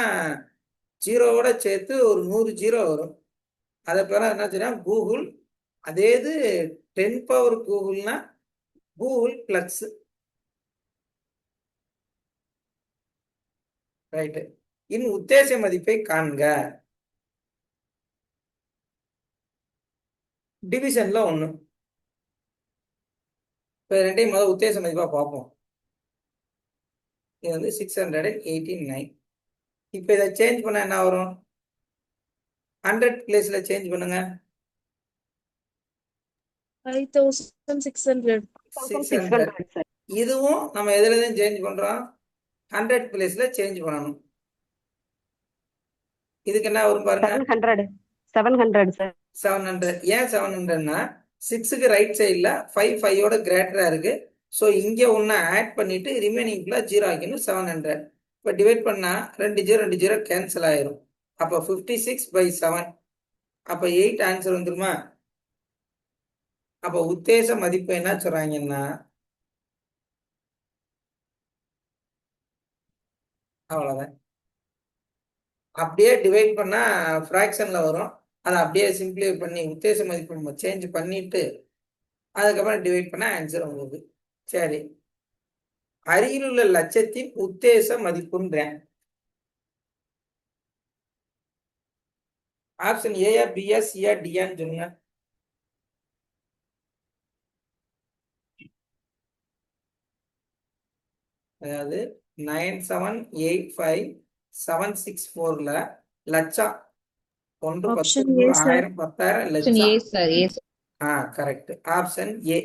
0வோட சேர்த்து ஒரு 100 0 வரும். அதை பேர என்ன சொல்றாங்க? கூகுள். அதே இது 10 பவர் கூகுள்னா கூகுள் பிளஸ். ரைட்டு. இன்னும் உத்தேச மதிப்பை காண்க. டிவிஷன்ல 1. இப்போ ரெண்டையும் முதல் உத்தேச மதிப்பா பார்ப்போம். இது வந்து 689. இப்போ இதை சேஞ்ச் பண்ண என்ன வரும்? 100 பிளேஸ்ல சேஞ்ச் பண்ணுங்க. 5,600. 600. இதுவும் நம்ம எதுல தான் சேஞ்ச் பண்றோம்? 100 பிளேஸ்ல சேஞ்ச் பண்ணணும். இதுக்கு என்ன வரும் பாருங்க? 700 சார். 700. ஏன் 700னா 6க்கு ரைட் சைடில் 5 கிரேட்டரா இருக்கு. ஸோ இங்கே ஒன்று ஆட் பண்ணிட்டு ரிமைனிங் ஃபுல்லாக 0 ஆக்கணும். 700. இப்போ டிவைட் பண்ணா 2 0 கேன்சல் ஆயிரும். அப்போ 56/7. அப்போ 8 ஆன்சர் வந்துருமா? அப்போ உத்தேச மதிப்பு என்ன சொல்றாங்கன்னா அவ்வளோதான். அப்படியே டிவைட் பண்ணா ஃப்ராக்ஷன்ல வரும். அதை அப்படியே சிம்பிளை பண்ணி உத்தேச மதிப்பு நம்ம சேஞ்ச் பண்ணிட்டு அதுக்கப்புறம் டிவைட் பண்ண ஆன்சர் உங்களுக்கு. சரி, அருகில் உள்ள லட்சத்தின் உத்தேச மதிப்புன்றேன். ஆப்ஷன் ஏயா பியா சியா டியான்னு சொல்லுங்க. அதாவது 978576 லட்சம். 1 10 Option 100 A, sir. 1000 10,000 ஆப்ஷன் லட்சம். A sir, A sir. Correct. Option A.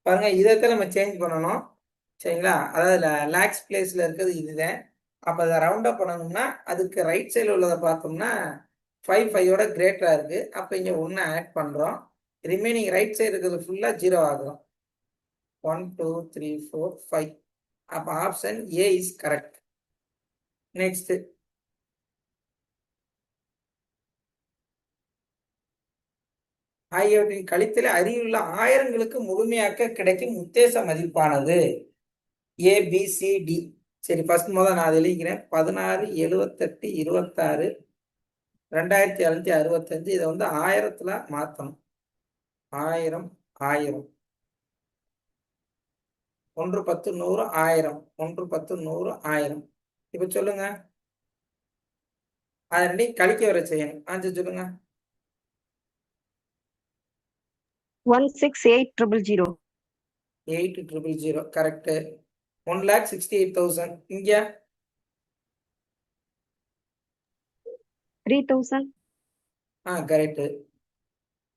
பாருங்க, இதைத்தான் நம்ம சேஞ்ச் பண்ணணும். சரிங்களா? அதாவது லேக்ஸ் பிளேஸ்ல இருக்கிறது இதுதான். அப்போ அதை ரவுண்ட் அப் பண்ணணும்னா அதுக்கு ரைட் சைடில் உள்ளதை பார்த்தோம்னா 5 கிரேட்டரா இருக்கு. அப்போ இங்கே 1 ஆட் பண்ணுறோம். ரிமைனிங் ரைட் சைடு இருக்கிறது ஃபுல்லாக 0 ஆகும். 1 2 3 4 5. அப்போ option A is correct. Next, ஆகியவற்றின் கழித்தலை அறிவுள்ள ஆயிரங்களுக்கு முழுமையாக்க கிடைக்கும் உத்தேச மதிப்பானது ஏபிசிடி. சரி, ஃபர்ஸ்ட் நான் அதை எழுதிக்கிறேன். 16 78 26 2765. இதை வந்து 1000த்துல மாற்றணும். 1000 1000 1 10 100 1000 1 10 100 1000. இப்ப சொல்லுங்க, அதை ரெண்டையும் கழிக்க வர செய்யணும். சொல்லுங்க. 168,000. 8000 கரெக்ட். 1,68,000. இங்க 3,000. கரெக்ட்.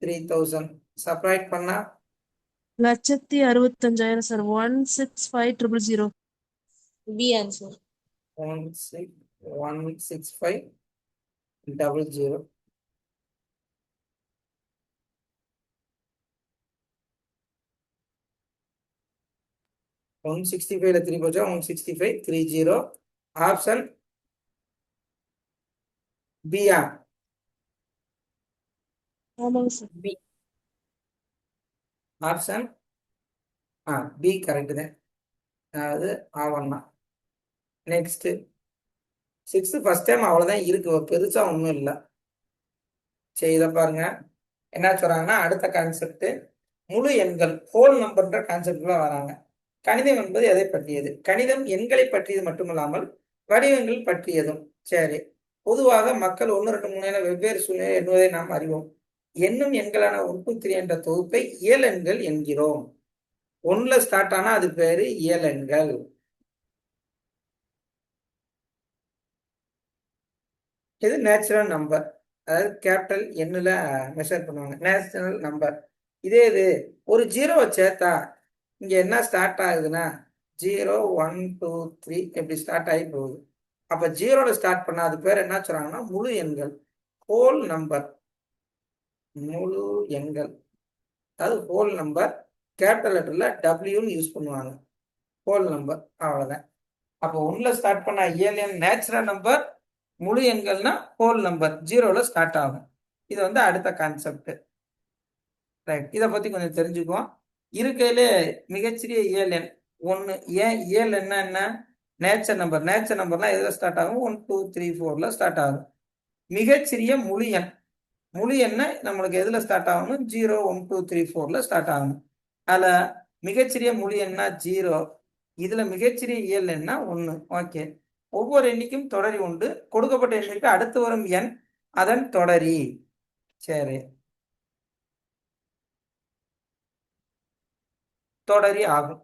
3000 செப்பரேட் பண்ணா 1,65,000, sir. 165,000. B answer. 165,000. ஒன் 65ல 3 போச்சா? 165,30. ஆப்ஷன் பியா? ஆமாங்க sir. B. Option B correct தான். அதாவது ஆவண்ணா. நெக்ஸ்ட் 6th ஃபர்ஸ்ட் டைம் அவ்வளவுதான் இருக்கு, பெருசா ஒன்றும் இல்லை. சரி, இதை பாருங்க என்ன சொல்றாங்கன்னா, அடுத்த கான்செப்ட் முழு எண்கள் ஹோல் நம்பர்ன்ற கான்செப்ட்ல வராங்க. கணிதம் என்பது எதை பற்றியது? கணிதம் எண்களை பற்றியது மட்டுமல்லாமல் வடிவங்கள் பற்றியதும். சரி, பொதுவாக மக்கள் 1 2 3 என வெவ்வேறு சூழ்நிலை எண்ணுவதை நாம் அறிவோம். எண்ணும் எண்களான 1 2 3 என்ற தொகுப்பை இயலெண்கள் என்கிறோம். 1ல ஸ்டார்ட் ஆனா அது பேரு இயலெண்கள். இது நேச்சுரல் நம்பர், அதாவது கேபிட்டல் எண்ணுல மெஷர் பண்ணுவாங்க, நேச்சுரல் நம்பர். இது ஒரு 0 சேர்த்தா இங்க என்ன ஸ்டார்ட் ஆகுதுன்னா 0 1 2 3 எப்படி ஸ்டார்ட் ஆகி போகுது. அப்ப 0ல ஸ்டார்ட் பண்ணா அது பேர் என்ன சொல்றாங்கன்னா முழு எண்கள், ஹோல் நம்பர். முழு எண்கள் அதாவது ஹோல் நம்பர். கேபிட்டல் லெட்டர்ல டபிள்யூன்னு யூஸ் பண்ணுவாங்க. ஹோல் நம்பர், அவ்வளவுதான். அப்போ 1ல ஸ்டார்ட் பண்ணா இயல் நேச்சுரல் நம்பர், முழு எண்கள்னா ஹோல் நம்பர், 0ல ஸ்டார்ட் ஆகும். இது வந்து அடுத்த கான்செப்ட். ரைட், இதை பத்தி கொஞ்சம் தெரிஞ்சுக்குவோம். இருக்கையிலே மிகச்சிறிய இயல் எண் 1. ஏன் இயல் என்ன நேச்சர் நம்பர். நேச்சர் நம்பர்லாம் எதுல ஸ்டார்ட் ஆகும்? 1 2 3 4ல ஸ்டார்ட் ஆகும். மிகச்சிறிய முழு எண், முழு எண்ணை நம்மளுக்கு எதுல ஸ்டார்ட் ஆகணும்? 0 1 2 3 4ல ஸ்டார்ட் ஆகணும். அதுல மிகச்சிறிய முழு எண்ணா 0, இதுல மிகச்சிறிய இயல் எண்ணா 1. ஓகே, ஒவ்வொரு எண்ணிக்கும் தொடரி உண்டு. கொடுக்கப்பட்ட எண்ணிற்கு அடுத்து வரும் எண் அதன் தொடரி. சரி, தொடரி ஆகும்.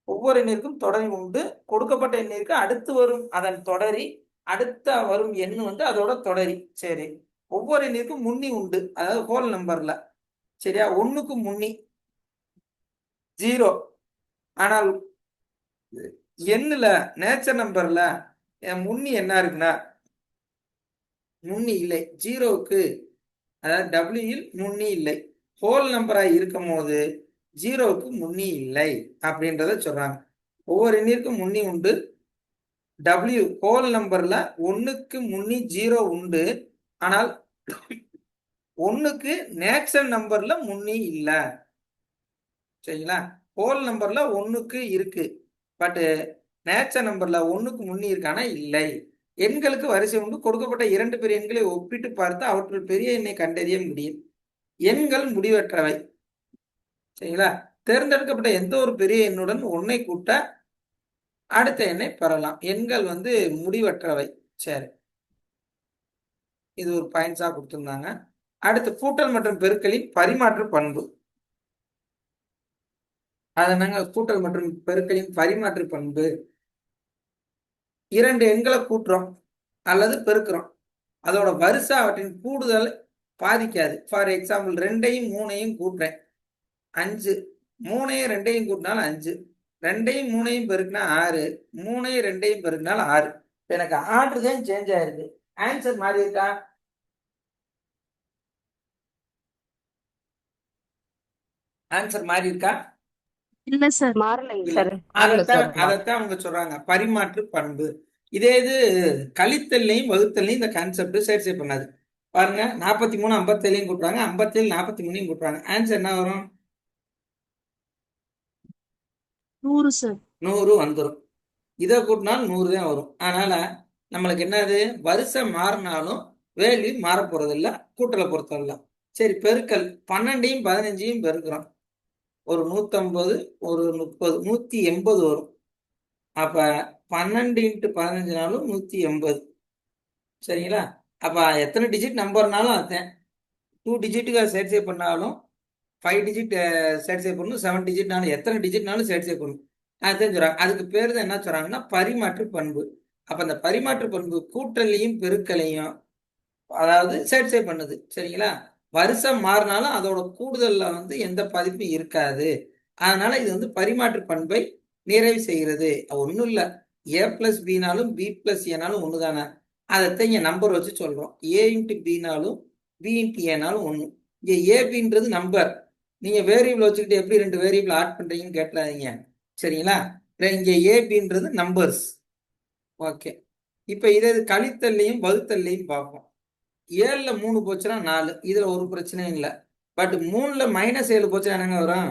ஒவ்வொரு எண்ணிற்கும் தொடரி உண்டு. கொடுக்கப்பட்ட எண்ணிற்கு அடுத்து வரும் அதன் தொடரி, அடுத்த வரும் எண் வந்து அதோட தொடரி. சரி, ஒவ்வொரு எண்ணிற்கும் முன்னி உண்டு, அதாவது ஹோல் நம்பர்ல. சரியா? 1க்கு முன்னி 0. ஆனால் எண்ணுல நேச்சர் நம்பர்ல முன்னி என்ன இருக்குன்னா முன்னி இல்லை. 0க்கு அதாவது டபிள்யூயில் முன்னி இல்லை. ஹோல் நம்பரா இருக்கும் போது 0க்கு முன்னி இல்லை அப்படின்றத சொல்றாங்க. ஒவ்வொரு எண்ணிற்கும் முன்னி உண்டு. டபிள்யூ ஹோல் நம்பர்ல 1க்கு முன்னி 0 உண்டு. ஆனால் 1க்கு நேச்சுரல் நம்பர்ல முன்னி இல்லை. சரிங்களா? ஹோல் நம்பர்ல 1க்கு இருக்கு, பட் நேச்சுரல் நம்பர்ல 1க்கு முன்னி இருக்கானா இல்லை. எண்களுக்கு வரிசை உண்டு. கொடுக்கப்பட்ட 2 பெரிய எண்களை ஒப்பிட்டு பார்த்து அவற்றுள் பெரிய எண்ணை கண்டறிய முடியும். எண்கள் முடிவற்றவை. சரிங்களா? தேர்ந்தெடுக்கப்பட்ட எந்த ஒரு பெரிய எண்ணுடன் 1ஐ கூட்ட அடுத்த எண்ணை பெறலாம். எண்கள் வந்து முடிவற்றவை. சரி, இது ஒரு பாயிண்ட்ஸா கொடுத்திருந்தாங்க. அடுத்து கூட்டல் மற்றும் பெருக்கலின் பரிமாற்று பண்பு. அது என்னங்க கூட்டல் மற்றும் பெருக்கலின் பரிமாற்று பண்பு? இரண்டு எண்களை கூட்டுறோம் அல்லது பெருக்கிறோம், அதோட வரிசை அவற்றின் கூடுதல் பாதிக்காது. ஃபார் எக்ஸாம்பிள் 2ஐயும் 3ஐயும் கூட்டுறேன் 5, 3ஐயும் 2ஐயும் கூட்டினாலும் 5, 2ஐயும் 3ஐயும் பெருக்கினா 6, 3ஐயும் 2ஐயும் பெருக்கினாலும் 6. எனக்கு ஆர்டர் தான் சேஞ்ச் ஆயிருக்கு, ஆன்சர் மாறி இருக்கா? ஆன்சர் மாறி இருக்கா? இல்ல சார். மாறலைங்க இல்ல. சார். அதைத்தான் அவங்க சொல்றாங்க பரிமாற்று பண்பு. இதே இது கழித்தல்லையும் வகுத்தல்லையும் இந்த கான்செப்ட் சேட்சை பண்ணாது. பாருங்க 43 57 கூட்டுறாங்க, 57 43 கூட்டுறாங்க, ஆன்சர் என்ன வரும்? 100 சார். 100 வந்துடும். இதை கூட்டினாலும் 100 தான் வரும். அதனால நம்மளுக்கு என்னது, வரிசை மாறினாலும் வேல்யூ மாற போறது இல்லை கூட்டலை பொறுத்தவரை. சரி, பெருக்கல் 12ஐயும் 15ஐயும் பெருக்கிறோம், ஒரு 150 ஒரு 30 180 வரும். அப்ப 12 × 15 180. சரிங்களா? அப்ப எத்தனை டிஜிட் நம்பர்னாலும் அதுதான். 2 டிஜிட்டுக்கு சேட்சை பண்ணாலும் 5 டிஜிட் சேட்சை பண்ணணும், 7 டிஜிட்னாலும் எத்தனை டிஜிட்னாலும் சேட்சை பண்ணணும். அதுதான் சொல்றாங்க. அதுக்கு பேர் தான் என்ன சொல்றாங்கன்னா பரிமாற்று பண்பு. அப்ப அந்த பரிமாற்று பண்பு கூட்டலையும் பெருக்கலையும் அதாவது சேட்சை பண்ணுது. சரிங்களா? வரிசை மாறினாலும் அதோட கூடுதல்ல எந்த பாதிப்பும் இருக்காது. அதனால இது பரிமாற்று பண்பை நிறைவு செய்கிறது. ஒன்றும் இல்லை, A + B-னாலும் B + A-னாலும் ஒன்று தானே. அதைத்தான் இங்கே நம்பர் வச்சு சொல்றோம். A × B-னாலும் B × A-னாலும் ஒன்று. இங்கே ஏபின்றது நம்பர். நீங்க வேரியபிள் வச்சுக்கிட்டு எப்படி 2 வேரியபிள் ஆட் பண்றீங்கன்னு கேட்கலாதீங்க. சரிங்களா? இங்கே ஏபின்றது நம்பர்ஸ். ஓகே, இப்போ இதே கழித்தல்லையும் வகுத்தல்லையும் பார்ப்போம். 7ல் 3 போச்சுன்னா 4, இதுல ஒரு பிரச்சனையும் இல்லை. பட் 3ல் -7 போச்சுன்னா என்னங்க வரும்?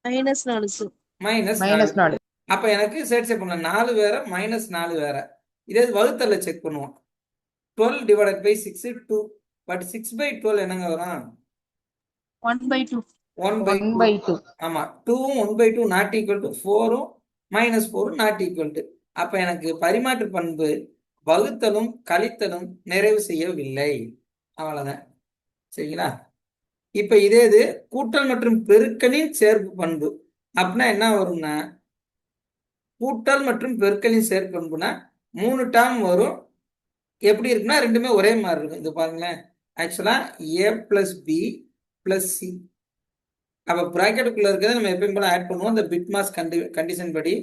-4 சார். -4. அப்ப எனக்கு சேட்சை பண்ண 4 வேற -4 வேற. இதே வகுத்தல்ல செக் பண்ணுவோம். 12 / 6 2. பட் 6/12 என்னங்க வரும்? 1/2. 1/2. ஆமா, 2ம் 1/2 நாட் ஈக்குவல் டு 4ம் -4 நாட் ஈக்குவல் டு. அப்ப எனக்கு பரிமாற்று பண்பு வகுத்தலும் கழித்தலும் நிறைவு செய்யவில்லை. அவ்வளவுதான். சரிங்களா? இப்ப இதே இது கூட்டல் மற்றும் பெருக்கலின் சேர்ப்பு பண்பு. அப்படின்னா என்ன வரும்னா, கூட்டல் மற்றும் பெருக்கலின் சேர்ப்பு பண்புனா 3 டேர்ம் வரும். எப்படி இருக்குன்னா ரெண்டுமே ஒரே மாதிரி இருக்கும். இது பாருங்களேன், ஆக்சுவலா A + B + C. அப்ப பிராக்கெட்டுக்குள்ள இருக்கிறத நம்ம எப்பயும் போல ஆட் பண்ணுவோம் இந்த பிட் மாஸ் கண்டிஷன் படி.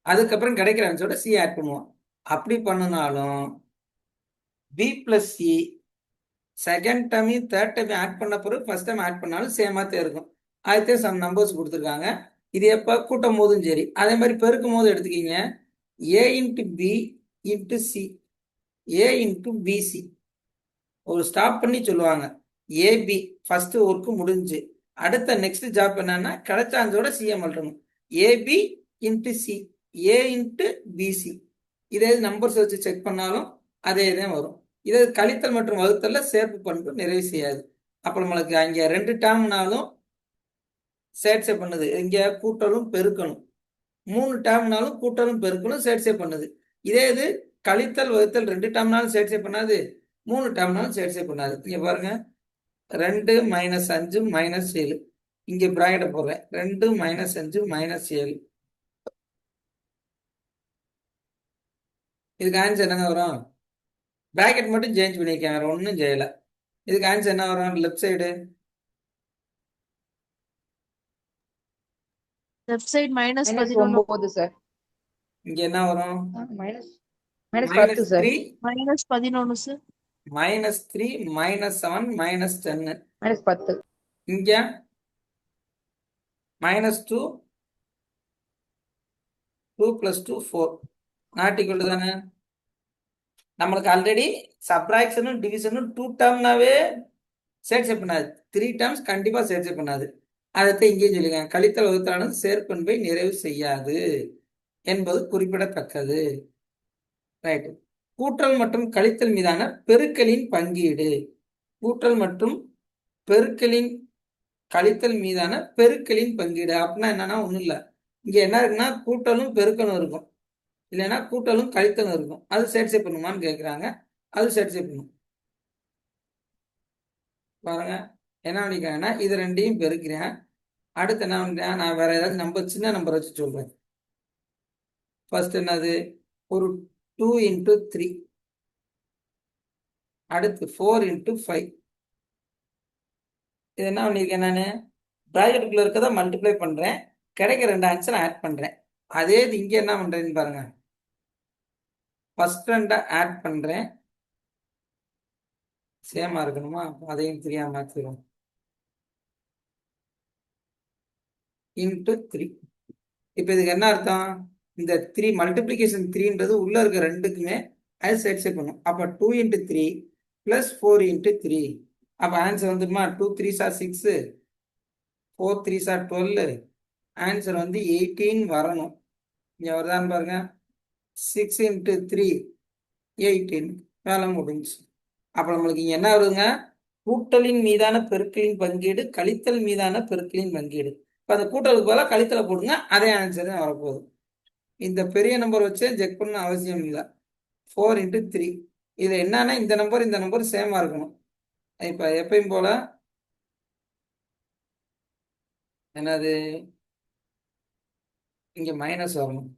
அதுக்கப்புறம் கிடைக்கிற ஆன்சரோட C ஆட் பண்ணுவோம். அப்படி பண்ணினாலும் B + C செகண்ட் டேர்மையும் தேர்ட் டைம் ஆட் பண்ண பிறகு ஃபர்ஸ்ட் டைம் ஆட் பண்ணாலும் சேமா தான் இருக்கும். அதுக்கே சம் நம்பர்ஸ் கொடுத்துருக்காங்க. இது எப்போ கூட்டும் போதும் சரி, அதே மாதிரி பெருக்கும் போது எடுத்துக்கிங்க. A × B × C, A × BC. ஒரு ஸ்டாப் பண்ணி சொல்லுவாங்க, AB ஃபர்ஸ்ட் ஒர்க்கு முடிஞ்சு அடுத்த நெக்ஸ்ட் ஜாப் என்னன்னா கிடைச்ச ஆன்சரோட சிஏ மல்றணும். AB × C, A × BC. இதே நம்பர்ஸ் வச்சு செக் பண்ணாலும் அதே தான் வரும். இது கழித்தல் மற்றும் வகுத்தல்ல சேர்ப்பு பண்பு நிறைவு செய்யாது. அப்ப நம்மளுக்கு அங்க 2 டேர்ம்னாலும் சேட்சை பண்ணுது, இங்க கூட்டலும் பெருக்கணும். 3 டேர்ம்னாலும் கூட்டலும் பெருக்கணும் சேட்சை பண்ணுது. இதே இது கழித்தல் வகுத்தல் 2 டேர்ம்னாலும் சேட்சை பண்ணாது, 3 டேர்ம்னாலும் சேட்சை பண்ணாது. இங்க பாருங்க, 2 - 5 -7. இங்க பிராக்கெட்டை போடுறேன், 2 - 5 -7. இதுக்கு ஆன்சர் என்னங்க வரும்? பிராக்கெட் மட்டும் சேஞ்ச் பண்ணியிருக்கேன், வேற ஒன்றும் செய்யல. இதுக்கு ஆன்சர் என்ன வரும்? Left side left side -11. -9 sir. இங்க என்ன வரும்? -10 -3 சார். -11 சார். -3 -7 -10. -10. இங்க -2 2 + 2 4 நாட் ஈக்குவல் தானே. நம்மளுக்கு ஆல்ரெடி சப்ராக்ஷனும் டிவிஷனும் 2 டேர்ம்னாவே சேர்ச்சை பண்ணாது, 3 டேர்ம்ஸ் கண்டிப்பா சேர்ச்சை பண்ணாது. அதைத்தான் இங்கேயும் சொல்லிருக்காங்க, கழித்தல் வகுத்தலானது சேர்ப்பண்பை நிறைவு செய்யாது என்பது குறிப்பிடத்தக்கது. ரைட். கூட்டல் மற்றும் கழித்தல் மீதான பெருக்கலின் பங்கீடு. கூட்டல் மற்றும் பெருக்கலின் கழித்தல் மீதான பெருக்கலின் பங்கீடு அப்படின்னா என்னன்னா ஒண்ணும் இல்லை, இங்க என்ன இருக்குன்னா கூட்டலும் பெருக்கலும் இருக்கும், இல்லைன்னா கூட்டலும் கழித்தலும் இருக்கும். அது சேட்சை பண்ணுமான்னு கேட்குறாங்க. அது சேட்சை பண்ணும். பாருங்க என்ன பண்ணிக்கிறாங்கன்னா இது ரெண்டையும் பெருக்கிறேன். அடுத்து என்ன பண்றேன், நான் வேற ஏதாவது நம்பர் சின்ன நம்பர் வச்சு சொல்றேன். ஃபர்ஸ்ட் என்னது, ஒரு 2 into 3, அடுத்து 4 into 5. இது என்ன பண்ணியிருக்கேன், நான் ப்ராக்கெட்டுக்குள்ள இருக்கதை மல்டிப்ளை பண்றேன், கிடைக்க 2 ஆன்சர் ஆட் பண்றேன். அதே இது இங்க என்ன பண்றேன்னு பாருங்க, ஃபர்ஸ்ட் 2 ஆட் பண்றேன். சேமா இருக்கணுமா, அதையும் 3 மாத்திரும். இன்ட்டு 3. இப்போ இதுக்கு என்ன அர்த்தம், இந்த 3 மல்டிப்ளிகேஷன் 3ன்றது உள்ள இருக்க ரெண்டுக்குமே அது சேட்சை பண்ணும். அப்போ 2 into 3 + 4 into 3. அப்போ ஆன்சர் வந்துடுமா, 2 3s are 6, 4 3s are 12. Answer வந்து 18 வரணும். இங்கே வருதான்னு பாருங்க, 6 into 3 18. வேலை முடிஞ்சு. அப்போ நம்மளுக்கு இங்கே என்ன வருதுங்க, கூட்டலின் மீதான பெருக்கலின் பங்கீடு கழித்தல் மீதான பெருக்கலின் பங்கீடு. இப்போ அந்த கூட்டலுக்கு பதிலாக கழித்தலை போடுங்க, அதே ஆன்சர் தான் வரப்போகுது. இந்த பெரிய நம்பர் வச்சு செக் பண்ண அவசியம் இல்லை. 4 into 3. இது என்னன்னா இந்த நம்பர் சேமா இருக்கணும். இப்போ எப்பயும் போல என்னது, இங்க மைனஸ் வரணும்.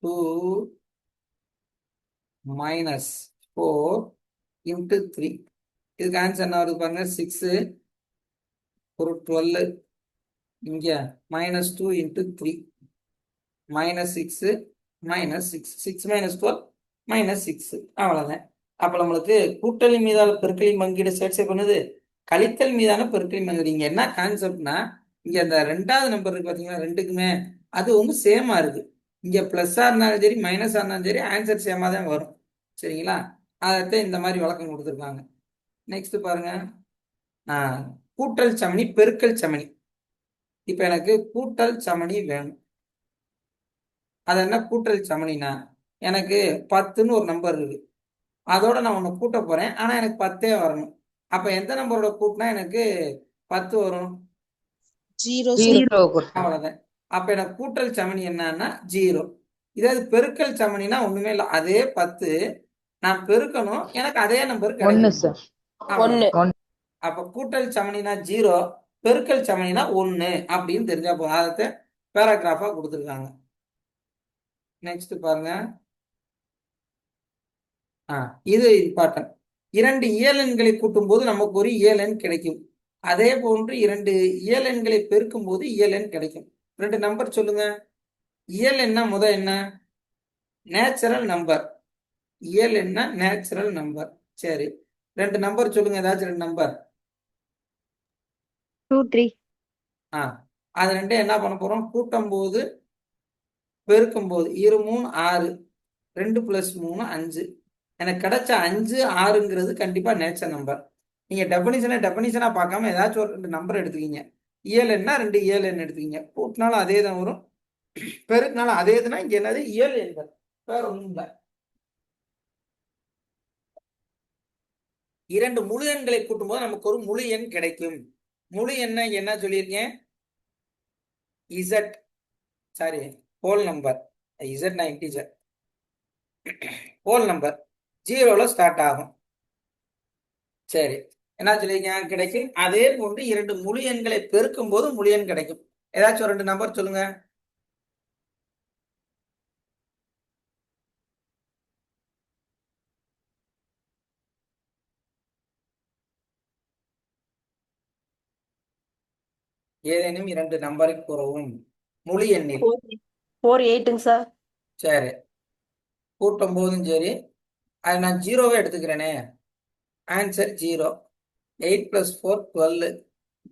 2 - 4 into 3. இதுக்கு ஆன்சர் என்ன வருது பாருங்க, 6, ஒரு 12. இங்க -2 into 3, -6 -6 6 - 12 -6. அவ்வளவுதான். அப்ப நம்மளுக்கு கூட்டலின் மீதான பெருக்கலின் பங்கீடு சேட்சை பண்ணுது, கழித்தல் மீதான பெருக்கலின் பங்கீடு. இங்க என்ன கான்செப்ட்னா, இங்க அந்த 2வது நம்பர் இருக்கு பாத்தீங்களா, ரெண்டுக்குமே அது வந்து சேமா இருக்கு. இங்க பிளஸ்ஸா இருந்தாலும் சரி மைனஸா இருந்தாலும் சரி ஆன்சர் சேமா தான் வரும். சரிங்களா, அதைத்தான் இந்த மாதிரி விளக்கம் கொடுத்துருக்காங்க. நெக்ஸ்ட் பாருங்க, கூட்டல் சமணி பெருக்கல் சமணி. இப்ப எனக்கு கூட்டல் சமணி வேணும். அது என்ன கூட்டல் சமணினா, எனக்கு 10ன்னு ஒரு நம்பர் இருக்கு, அதோட நான் ஒன்று கூட்ட போறேன், ஆனா எனக்கு 10 வரணும். அப்ப எந்த நம்பரோட கூட்டினா எனக்கு 10 வரும், 0 அவ்வளவுதான். அப்ப எனக்கு கூட்டல் சமணி என்னன்னா 0. இதாவது பெருக்கல் சமணினா ஒண்ணுமே இல்லை, அதே 10 நான் பெருக்கணும், எனக்கு அதே நம்பர் 1 கிடைக்கும். சார். அவ்வளவுதான். அப்ப கூட்டல் சமணினா 0, பெருக்கல் சமணினா 1 அப்படின்னு தெரிஞ்சா போதும். அதை பேராகிராஃபா கொடுத்துருக்காங்க. நெக்ஸ்ட் பாருங்க, இது இம்பார்ட்டன்ட். 2 இயலெண்களை கூட்டும் போது நமக்கு ஒரு இயலெண் கிடைக்கும். அதே போன்று 2 இயலெண்களை பெருக்கும் போது இயலெண் கிடைக்கும். 2 நம்பர் சொல்லுங்க. இயலெண்ணா என்ன, நேச்சுரல் நம்பர். இயலெண்ணா நேச்சுரல் நம்பர். சரி, 2 நம்பர் சொல்லுங்க, ஏதாச்சும் 2 நம்பர். 2 3. அது ரெண்டே என்ன பண்ண போறோம், கூட்டும் போது பெருக்கும் போது 2 3 6, 2 + 3 5. எனக்கு கிடைச்ச 5 6ங்கிறது கண்டிப்பா நேச்சர் நம்பர். நீங்க டெபனிஷனா பார்க்காம ஏதாச்சும் ஒரு 2 நம்பர் எடுத்துக்கீங்க. இயலெண்ணா 2 இயலெண் எடுத்துக்கீங்க, கூட்டினாலும் அதே தான் வரும், பெருக்கினாலும் அதே இதுனா இங்க என்னது இயல் எண்கள், வேற ஒண்ணும் இல்லை. 2 முழு எண்களை கூட்டும் போது நமக்கு ஒரு முழு எண் கிடைக்கும். முழு எண்ணை என்ன சொல்லியிருக்கேன், ஹோல் நம்பர். இசட் நான் இன்டிஜர், ஹோல் நம்பர் 0ல ஸ்டார்ட் ஆகும். சரி, என்ன சொல்லியிருக்கேன், கிடைக்கும். அதே போன்று 2 முழு எண்களை பெருக்கும் போது முழு எண் கிடைக்கும். ஏதாச்சும் 2 நம்பர் சொல்லுங்க. ஏதேனும் 2 நம்பரை கூறவும் முழு எண்ணில். 4 8ங்க சார். சரி, கூட்டும் போதும் சரி, அது நான் 0வே எடுத்துக்கிறேனே, ஆன்சர் 0. 8 + 4 12.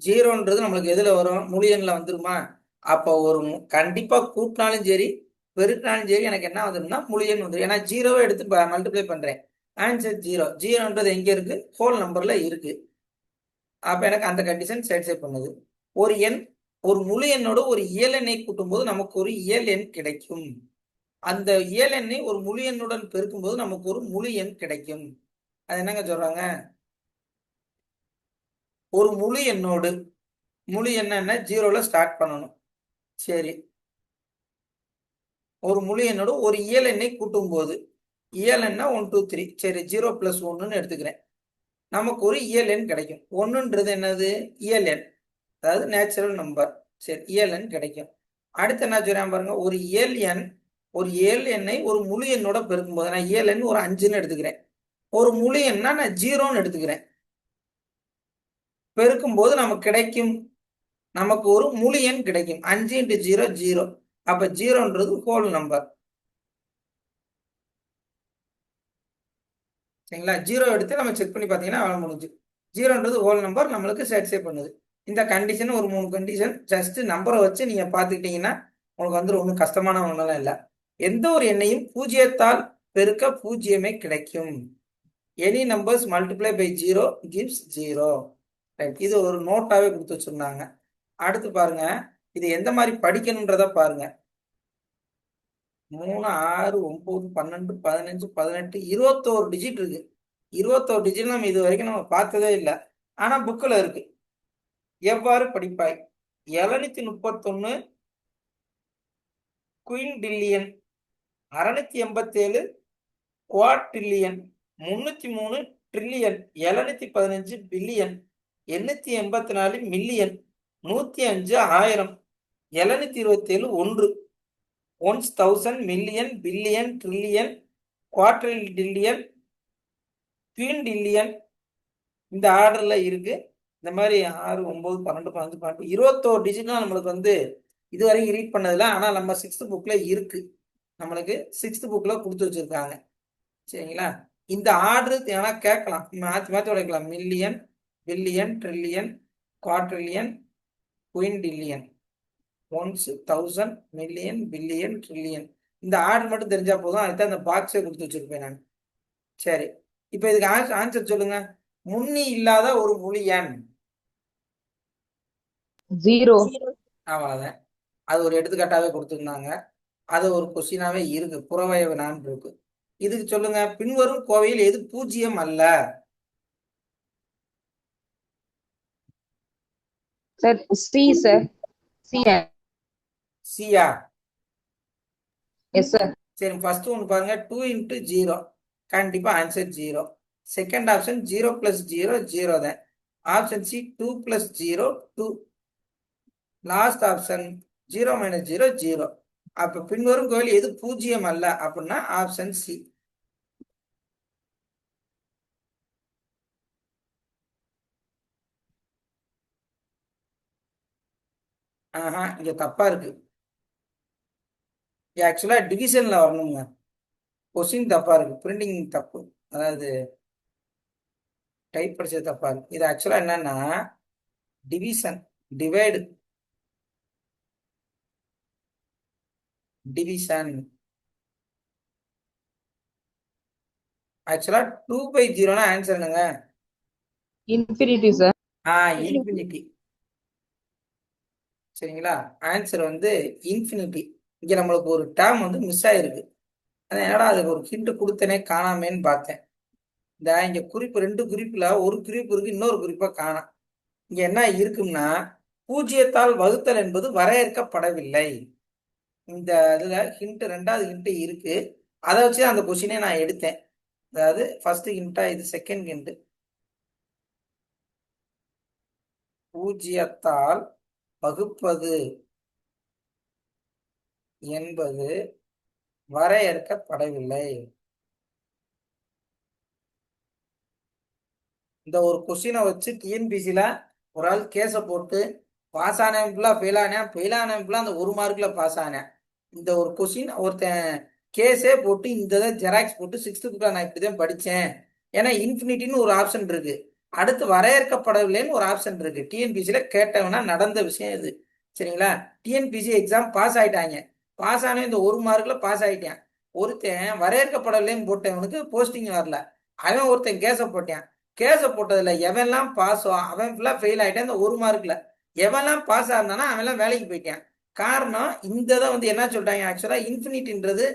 0ன்றது நம்மளுக்கு எதுல வரும், முழு எண்ணில் வந்துருமா. அப்போ ஒரு கண்டிப்பா கூட்டினாலும் சரி பெருக்கினாலும் சரி எனக்கு என்ன வந்துடும்னா முழு எண் வந்துடும். ஏன்னா 0வை எடுத்து மல்டிப்ளை பண்றேன், ஆன்சர் 0. 0ன்றது எங்க இருக்கு, ஹோல் நம்பர்ல இருக்கு. அப்ப எனக்கு அந்த கண்டிஷன் சாட்டிஸ்ஃபை பண்ணுது. ஒரு எண் ஒரு முழு எண்ணோட ஒரு இயலெண்ணை கூட்டும் போது நமக்கு ஒரு இயல் எண் கிடைக்கும். அந்த இயல் எண்ணை ஒரு முழு எண்ணுடன் பெருக்கும் போது நமக்கு ஒரு முழு எண் கிடைக்கும். அது என்னங்க சொல்றாங்க, ஒரு முழு எண்ணோடு, முழு எண்ண 0ல ஸ்டார்ட் பண்ணணும். சரி, ஒரு முழு எண்ணோட ஒரு இயல் எண்ணை கூட்டும் போது இயல் எண்ணா 1 2 3 சரி 0 + 1ன்னு எடுத்துக்கிறேன். நமக்கு ஒரு இயல் எண் கிடைக்கும். 1ன்றது என்னது? இயல் எண், அதாவது நேச்சுரல் நம்பர். சரி, இயல் எண் கிடைக்கும். அடுத்து என்ன சொல்றேன் பாருங்க, ஒரு இயல் எண்ணை ஒரு முழு எண்ணோட பெருக்கும் போது நான் இயல் எண் ஒரு 5ன்னு எடுத்துக்கிறேன். ஒரு முழு எண்ணா நான் 0ன்னு எடுத்துக்கிறேன். பெருக்கும் போது நமக்கு ஒரு முழு எண் கிடைக்கும். 5 × 0 0. அப்ப 0ன்றது ஹோல் நம்பர். சரிங்களா? 0 எடுத்து நம்ம செக் பண்ணி பார்த்தீங்கன்னா அவ்வளோ முடிஞ்சு. 0ன்றது ஹோல் நம்பர் நம்மளுக்கு சாட்டிஸ்ஃபை பண்ணுது. இந்த கண்டிஷன் ஒரு 3 கண்டிஷன் ஜஸ்ட் நம்பரை வச்சு நீங்க பார்த்துக்கிட்டீங்கன்னா உங்களுக்கு வந்து ஒன்றும் கஷ்டமான ஒன்றெல்லாம் இல்லை. எந்த ஒரு எண்ணையும் 0ஆல் பெருக்க 0மே கிடைக்கும். Any numbers multiply by 0 gives 0. Right, இது ஒரு நோட்டாவே கொடுத்து வச்சிருந்தாங்க. அடுத்து பாருங்க, இது எந்த மாதிரி படிக்கணுன்றத பாருங்க. 3 6 9 12 15 18 21 டிஜிட் இருக்கு. 21 டிஜிட் நம்ம இது வரைக்கும் நம்ம பார்த்ததே இல்லை, ஆனா புக்கில் இருக்கு. எவ்வாறு படிப்பாய்? 731 quintillion, 687 quadrillion, 303 trillion, 715 billion, 884 million, 105 1000, 727 1, 1000 million, billion, trillion, quadrillion, quintillion. இந்த ஆர்டர்ல இருக்கு. இந்த மாதிரி 6 9 12 15 12 21 டிஜிட் நம்மளுக்கு வந்து இதுவரைக்கும் ரீட் பண்ணதில்ல, ஆனால் நம்ம 6th புக்ல இருக்கு. நம்மளுக்கு 6th புக்ல கொடுத்து வச்சிருக்காங்க. சரிங்களா? இந்த ஆர்டர் ஏன்னா கேட்கலாம், மாற்றி உடைக்கலாம். Million, billion, trillion, quadrillion, quintillion, 1000 million, billion, trillion. இந்த ஆர்டர் மட்டும் தெரிஞ்சா போதும். அதுதான் இந்த பாக்ஸே கொடுத்து வச்சிருப்பேன் நான். சரி, இப்போ இதுக்கு ஆன்சர் சொல்லுங்க. முன்னி இல்லாத ஒரு முழு எண் 0. அவ்வளோதான். அது ஒரு எடுத்துக்காட்டாவே கொடுத்துருந்தாங்க. அது ஒரு கொஸ்டினாவே இருக்கு, புறவய வினான் இருக்கு. இதுக்கு சொல்லுங்க, பின்வரும் கோவையில் எது 0 அல்ல? Sir C sir. சியா? Yes sir. சரி, ஃபர்ஸ்ட் ஒன்று பாருங்க, 2 × 0. கண்டிப்பா ஆன்சர் 0. செகண்ட் ஆப்ஷன் 0 + 0 0 தான். Option C 2 + 0 2. Last option 0 - 0 0. அப்ப பின்வரும் கோவில் எது 0 அல்ல அப்படின்னா ஆப்ஷன் சி. ஆஹா, இங்க தப்பா இருக்கு. ஆக்சுவலா டிவிஷன்ல வரணுங்க. கொஸ்டின் தப்பா இருக்கு, பிரிண்டிங் தப்பு, அதாவது டைப் படிச்சது தப்பா இருக்கு. இது ஆக்சுவலா என்னன்னா டிவிஷன், டிவைடு, டிவிஷன். ஆக்சுவலா 2/0 ஆன்சர் என்னங்க? Infinity sir. இன்ஃபினிட்டி. சரிங்களா? ஆன்சர் வந்து இன்ஃபினிட்டி. இங்க நம்மளுக்கு ஒரு டேர்ம் வந்து மிஸ் ஆயிருக்கு. என்னடா அதுக்கு ஒரு ஹிண்ட் கொடுத்தனே காணாமேன்னு பார்த்தேன். இந்த இங்க குறிப்பு 2 குறிப்புல ஒரு குறிப்பு இருக்கு, இன்னொரு குறிப்பா காணாம். இங்க என்ன இருக்குன்னா 0ஆல் வகுத்தல் என்பது வரையறுக்கப்படவில்லை. இந்த இதுல ஹிண்ட் 2வது ஹிண்ட் இருக்கு. அதை வச்சு அந்த கொஸ்டினே நான் எடுத்தேன். அதாவது ஃபர்ஸ்ட் ஹிண்டா, இது செகண்ட் ஹிண்ட். 0ஆல் வகுப்பது என்பது வரையறுக்கப்படவில்லை. இந்த ஒரு கொஸ்டினை வச்சு டிஎன்பிசில ஒரு ஆள் கேஸை போட்டு பாஸ் ஆனேன் ஃபெயில் ஆனேன், ஃபெயில் ஆனேன் அந்த 1 மார்க்ல பாஸ் ஆனேன். இந்த ஒரு கொஸ்டின் ஒருத்தன் கேஸே போட்டு இந்த ஜெராக்ஸ் போட்டு 6th புக்ல நான் இப்படிதான் படித்தேன், ஏன்னா இன்ஃபினிட்டின்னு ஒரு ஆப்ஷன் இருக்கு, அடுத்து வரையறுக்கப்படவில்லைன்னு ஒரு ஆப்ஷன் இருக்கு. டிஎன்பிசியில கேட்டவனா நடந்த விஷயம் இது. சரிங்களா? டிஎன்பிசி எக்ஸாம் பாஸ் ஆயிட்டாங்க. பாஸ் ஆன இந்த 1 மார்க்ல பாஸ் ஆயிட்டான். ஒருத்தன் வரையறுக்கப்படவில்லைன்னு போட்டவனுக்கு போஸ்டிங் வரல. அவன் ஒருத்தன் கேஸை போட்டான். கேஸை போட்டதுல எவன்லாம் பாஸோ அவன் ஃபுல்லா ஃபெயில் ஆயிட்டான். இந்த 1 மார்க்ல எவன்லாம் பாஸ் ஆனானா அவன்லாம் வேலைக்கு போயிட்டான். காரணம் இந்த இதை வந்து என்ன சொல்லிட்டாங்க, ஆக்சுவலா இன்ஃபினிட்டின்றது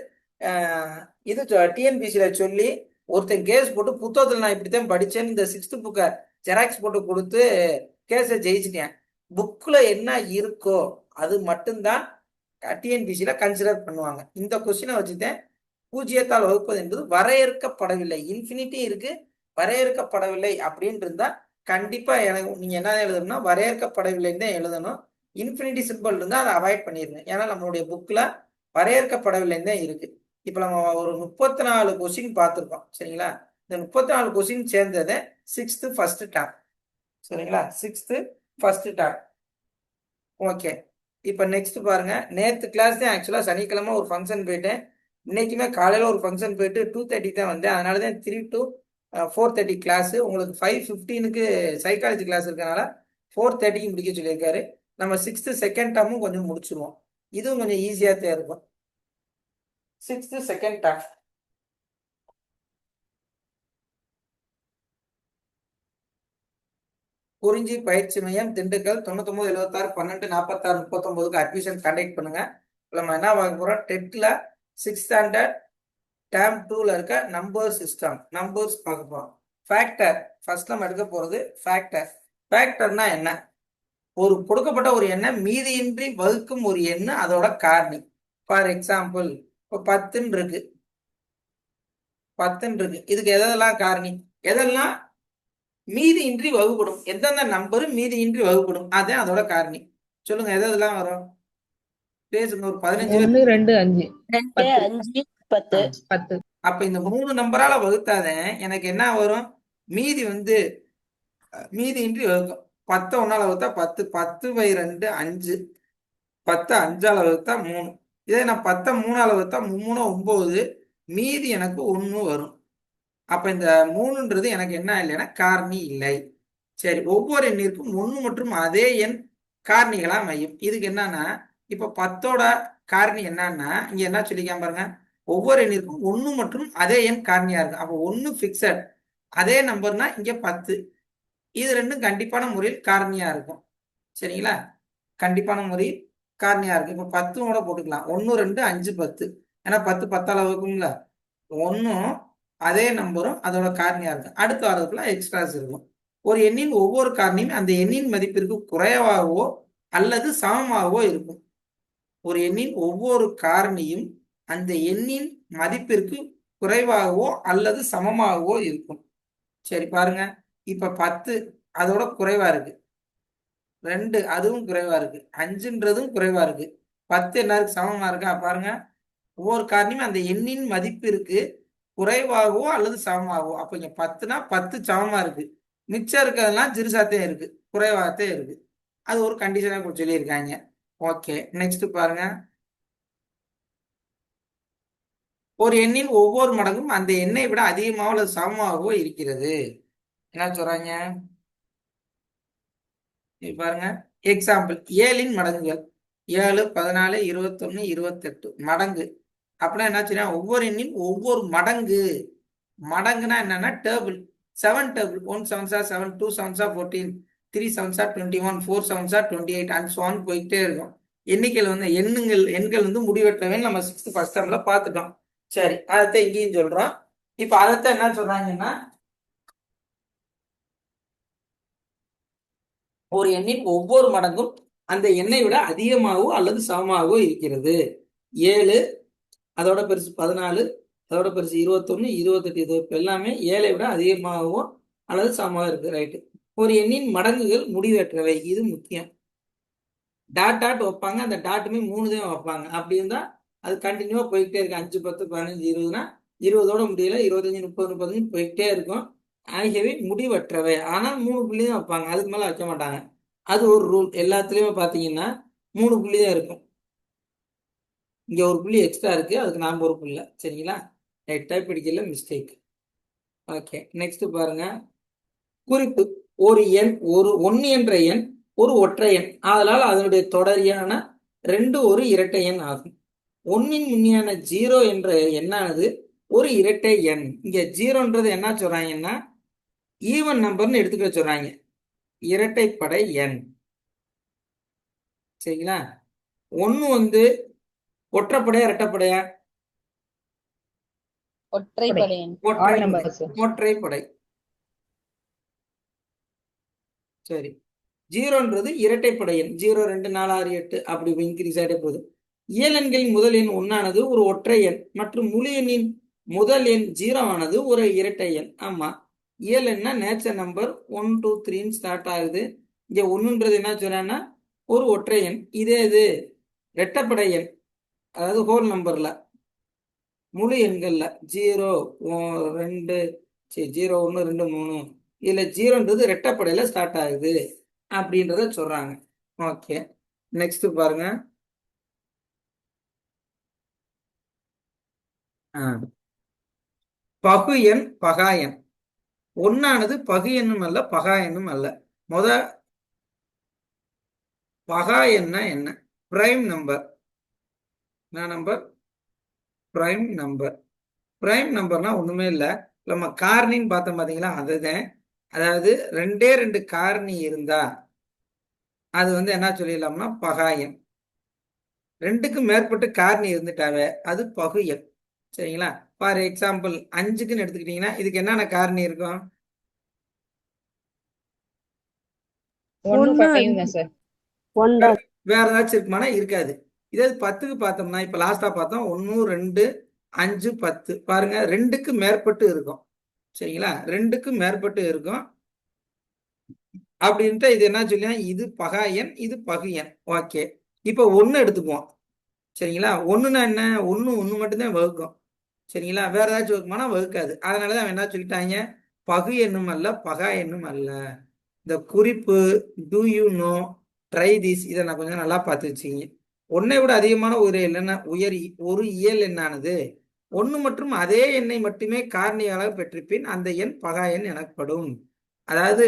இது டிஎன்பிசியில சொல்லி ஒருத்தன் கேஸ் போட்டு புத்தகத்தில் நான் இப்படித்தான் படித்தேன்னு இந்த 6th புக்கை ஜெராக்ஸ் போட்டு கொடுத்து கேஸை ஜெயிச்சிட்டேன். புக்கில் என்ன இருக்கோ அது மட்டும்தான் டிஎன்பிசியில கன்சிடர் பண்ணுவாங்க. இந்த கொஸ்டினை வச்சுதான் பூஜ்ஜியத்தால் வகுப்பது என்பது வரையறுக்கப்படவில்லை. இன்ஃபினிட்டி இருக்கு, வரையறுக்கப்படவில்லை அப்படின்னு இருந்தா கண்டிப்பா எனக்கு நீங்க என்ன எழுதணும்னா வரையறுக்கப்படவில்லைன்னு தான் எழுதணும். இன்ஃபினிட்டி சிம்பிள் இருந்தா அதை அவாய்ட் பண்ணிடுங்க. ஏன்னா நம்மளுடைய புக்ல வரையறுக்கப்படவில்லைன்னு தான் இருக்கு. இப்ப நம்ம ஒரு 34 கொஸ்டின் பார்த்துருக்கோம் சரிங்களா. இந்த 34 கொஸ்டின் சேர்ந்ததை 6th ஃபர்ஸ்ட் டேம் சரிங்களா. 6th first dam. ஓகே, இப்போ நெக்ஸ்ட் பாருங்க. நேற்று கிளாஸ் தான் ஆக்சுவலா சனிக்கிழமை ஒரு ஃபங்க்ஷன் போயிட்டேன். இன்னைக்குமே காலையில ஒரு ஃபங்க்ஷன் போயிட்டு 2:30 தான் வந்தேன். அதனால தான் 3 to 4:30 கிளாஸ். உங்களுக்கு 5:15க்கு சைக்காலஜி கிளாஸ் இருக்கனால 4:30க்கு முடிக்க சொல்லியிருக்காரு. நம்ம 6th செகண்ட் டேர்மும் கொஞ்சம் முடிச்சிருவோம். இதுவும் கொஞ்சம் ஈஸியா தான் இருக்கும். 6th செகண்ட் டேர்ம் குறிஞ்சி பயிற்சி மையம் திண்டுக்கல் 99 76 12 46 39க்கு அட்மிஷன் கண்டக்ட் பண்ணுங்க. நம்ம என்ன பார்க்க போறோம், டெட்ல 6th ஸ்டாண்டர்ட் டேர்ம் 2ல இருக்க நம்பர் சிஸ்டம் நம்பர்ஸ் பார்க்க போறோம். ஃபேக்டர் ஃபர்ஸ்ட் நம்ம எடுக்க போறது ஃபேக்டர். ஃபேக்டர்னா என்ன? ஒரு கொடுக்கப்பட்ட ஒரு எண்ணை மீதியின்றி வகுக்கும் ஒரு எண்ணு அதோட காரணி. ஃபார் எக்ஸாம்பிள் இப்போ 10 இருக்கு, 10 இருக்கு. இதுக்கு எதெல்லாம் காரணி, எதெல்லாம் மீதியின்றி வகுப்படும், எந்தெந்த நம்பரு மீதியின்றி வகுப்படும், அதான் அதோட காரணி. சொல்லுங்க எதெல்லாம் வரும், பேசுங்க. ஒரு 15 1 2 5 2 5 10 10. அப்ப இந்த 3 நம்பரால வகுத்தாதான் எனக்கு என்ன வரும், மீதி மீதியின்றி வகுக்கும். 10 ஒன்னால வகுத்தா 10, 10/2 5, 10 5ஆல வகுத்தா 3. இதே நான் 10 3ஆல வகுத்தா 3 9, மீதி எனக்கு 1 வரும். அப்ப இந்த 3ன்றது எனக்கு என்ன இல்லைன்னா காரணி இல்லை. சரி, ஒவ்வொரு எண்ணிற்கும் 1 மற்றும் அதே எண் காரணிகளா அமையும். இதுக்கு என்னன்னா இப்ப 10ஓட காரணி என்னன்னா இங்க என்ன சொல்லிக்காம பாருங்க, ஒவ்வொரு எண்ணிற்கும் 1 மற்றும் அதே எண் காரணியா இருக்கு. அப்போ 1 பிக்சட், அதே நம்பர்னா இங்க 10. இது ரெண்டும் கண்டிப்பான முறையில் காரணியா இருக்கும் சரிங்களா. கண்டிப்பான முறையில் காரணியா இருக்கு. இப்ப 10ஓட போட்டுக்கலாம். 1 2 5 10. ஏன்னா 10 10ஆல வகுக்கும்ல. 1ம் அதே நம்பரும் அதோட காரணியா இருக்கு. அடுத்த வாரத்துல எக்ஸ்ட்ராஸ் இருக்கும். ஒரு எண்ணின் ஒவ்வொரு காரணியும் அந்த எண்ணின் மதிப்பிற்கு குறைவாகவோ அல்லது சமமாகவோ இருக்கும். ஒரு எண்ணின் ஒவ்வொரு காரணியும் அந்த எண்ணின் மதிப்பிற்கு குறைவாகவோ அல்லது சமமாகவோ இருக்கும். சரி பாருங்க, இப்ப 10 அதோட குறைவா இருக்கு, 2 அதுவும் குறைவா இருக்கு, 5ன்றதும் குறைவா இருக்கு, 10 எல்லாருக்கும் சமமா இருக்கா பாருங்க. ஒவ்வொரு காரணியும் அந்த எண்ணின் மதிப்பிற்கு குறைவாகவோ அல்லது சமமாகவோ. அப்ப இங்க 10னா 10 சமமா இருக்கு, மிச்சம் இருக்கிறதெல்லாம் சிறுசாத்தே இருக்கு, குறைவாகத்தே இருக்கு. அது ஒரு கண்டிஷனா சொல்லியிருக்காங்க. ஓகே, நெக்ஸ்ட் பாருங்க. ஒரு எண்ணின் ஒவ்வொரு மடங்கும் அந்த எண்ணை விட அதிகமாகவோ அல்லது சமமாகவோ இருக்கிறது. என்ன சொல்றாங்க பாருங்க. எக்ஸாம்பிள் 7ன் மடங்குகள் 7 14 21 28 மடங்கு. அப்படின்னா என்ன சொல்றா, ஒவ்வொரு எண்ணின் ஒவ்வொரு மடங்கு. மடங்குனா என்னன்னா table. 7 table, 1 7s are 7, 2 7s are 14, 3 7s are 21, 4 7s are 28 and so on போயிட்டே இருக்கும். எண்ணுகள் எண்கள் முடிவெட்டவே நம்ம 6th ஃபர்ஸ்ட் டேர்ம்ல பார்த்துட்டோம். சரி, அதைத்தான் இங்கேயும் சொல்றோம். இப்ப அதைத்தான் என்ன சொல்றாங்கன்னா, ஒரு எண்ணின் ஒவ்வொரு மடங்கும் அந்த எண்ணை விட அதிகமாகவோ அல்லது சமமாகவோ இருக்கிறது. 7 அதோட பெருசு 14, அதோட பெருசு 21 28, இது எல்லாமே 7ஐ விட அதிகமாகவோ அல்லது சமமாக இருக்கு. ரைட்டு. ஒரு எண்ணின் மடங்குகள் முடிவற்றவை, இது முக்கியம். டாட் டாட் வைப்பாங்க, அந்த டாட்டுமே 3 தான் வைப்பாங்க. அப்படி இருந்தா அது கண்டினியூவா போயிட்டே இருக்கு. 5 10 15 20னா 20ஓட முடியல, 25 30 35 போயிட்டே இருக்கும். ஆகியவை முடிவற்றவை. ஆனால் 3 புள்ளி தான் வைப்பாங்க, அதுக்கு மேல வைக்க மாட்டாங்க. அது ஒரு ரூல். எல்லாத்துலயுமே பாத்தீங்கன்னா 3 புள்ளி தான் இருக்கும். இங்க ஒரு புள்ளி எக்ஸ்ட்ரா இருக்கு, அதுக்கு நாம ஒரு புள்ளி. சரிங்களா, டைப் அடிக்கல, மிஸ்டேக். ஓகே, நெக்ஸ்ட் பாருங்க. குறிப்பு, ஒரு எண் ஒரு 1 என்ற எண் ஒரு ஒற்றை எண், அதனால் அதனுடைய தொடரியான 2 ஒரு இரட்டை எண் ஆகும். 1ன் முன்னியான 0 என்ற எண்ணானது ஒரு இரட்டை எண். இங்க 0ன்றது என்ன சொல்றாங்கன்னா ஈவன் நம்பர்னு எடுத்துக்க சொல்றாங்க, இரட்டைப்படை எண். சரிங்களா. 1 ஒற்றைப்படையா இரட்டைப்படையா? ஒற்றைப்படை. சரி, 0ன்றது இரட்டைப்படை எண். 0 2 4 6 8 அப்படி இன்க்ரீஸ் ஆகிட்டே போகுது. இயல் எண்களின் முதல் எண் 1 ஆனது ஒரு ஒற்றை எண் மற்றும் முழு எண்ணின் முதல் எண் 0 ஆனது ஒரு இரட்டை எண். ஆமா, இயல் எண்ணா நேச்சர் நம்பர் 1 2 3 ஸ்டார்ட் ஆகுது. இங்க ஒண்ணுன்றது என்ன சொல்றேன்னா ஒரு ஒற்றை எண். இதே இது இரட்டைப்படை எண், அதாவது ஹோல் நம்பர்ல முழு எண்கள்ல 0 2 0 1 2 3 இதுல 0ன்றது இரட்டைப்படையில ஸ்டார்ட் ஆகுது அப்படின்றத சொல்றாங்க. ஓகே, நெக்ஸ்ட் பாருங்க. பகு எண் பகா எண். ஒன்னானது பகு எண்ணும் அல்ல பகா எண்ணும் அல்ல. முத பகா எண்ணா என்ன? Prime number. என்ன நம்பர்? Prime number. பிரைம் நம்பர்னா ஒண்ணுமே இல்லை, நம்ம காரணின்னு பார்த்தோம் பார்த்தீங்களா, அதுதான். அதாவது ரெண்டே ரெண்டு காரணி இருந்தா அது வந்து என்ன சொல்லிடலாம்னா பகா எண். ரெண்டுக்கும் மேற்பட்டு காரணி இருந்துட்டாவே அது பகு எண். சரிங்களா? ஃபார் எக்ஸாம்பிள் 5க்குன்னு எடுத்துக்கிட்டீங்கன்னா இதுக்கு என்னென்ன காரணி இருக்கும்? 1 ஒண்ணு 5 தான் சார். ஒன் வேற தான். வேற ஏதாச்சும் இருக்குமானா இருக்காது. இதே 10க்கு பார்த்தோம்னா இப்ப லாஸ்டா பார்த்தோம் 1 2 5 10 பாருங்க, ரெண்டுக்கு மேற்பட்டு இருக்கும். சரிங்களா? ரெண்டுக்கு மேற்பட்டு இருக்கும். அப்படின்ட்டு இது என்ன சொல்லியா, இது பகா எண், இது பகு எண். ஓகே, இப்ப 1 எடுத்துக்குவோம். சரிங்களா? ஒண்ணுன்னா என்ன? ஒண்ணு மட்டும்தான் வகுக்கும். சரிங்களா? வேற ஏதாச்சும் வகுக்குமானா வகுக்காது. அதனாலதான் அவன் என்ன சொல்லிட்டாங்க, பகு எண்ணும் அல்ல பகா எண்ணும் அல்ல. இந்த குறிப்பு do you know try this இதை நான் கொஞ்சம் நல்லா பார்த்து வச்சுக்கிங்க. ஒன்னை விட அதிகமான ஒரு இயல் எண்ணானது ஒன்று மற்றும் அதே எண்ணை மட்டுமே காரணியாக பெற்றிருப்பின் அந்த எண் பகா எண் எனப்படும். அதாவது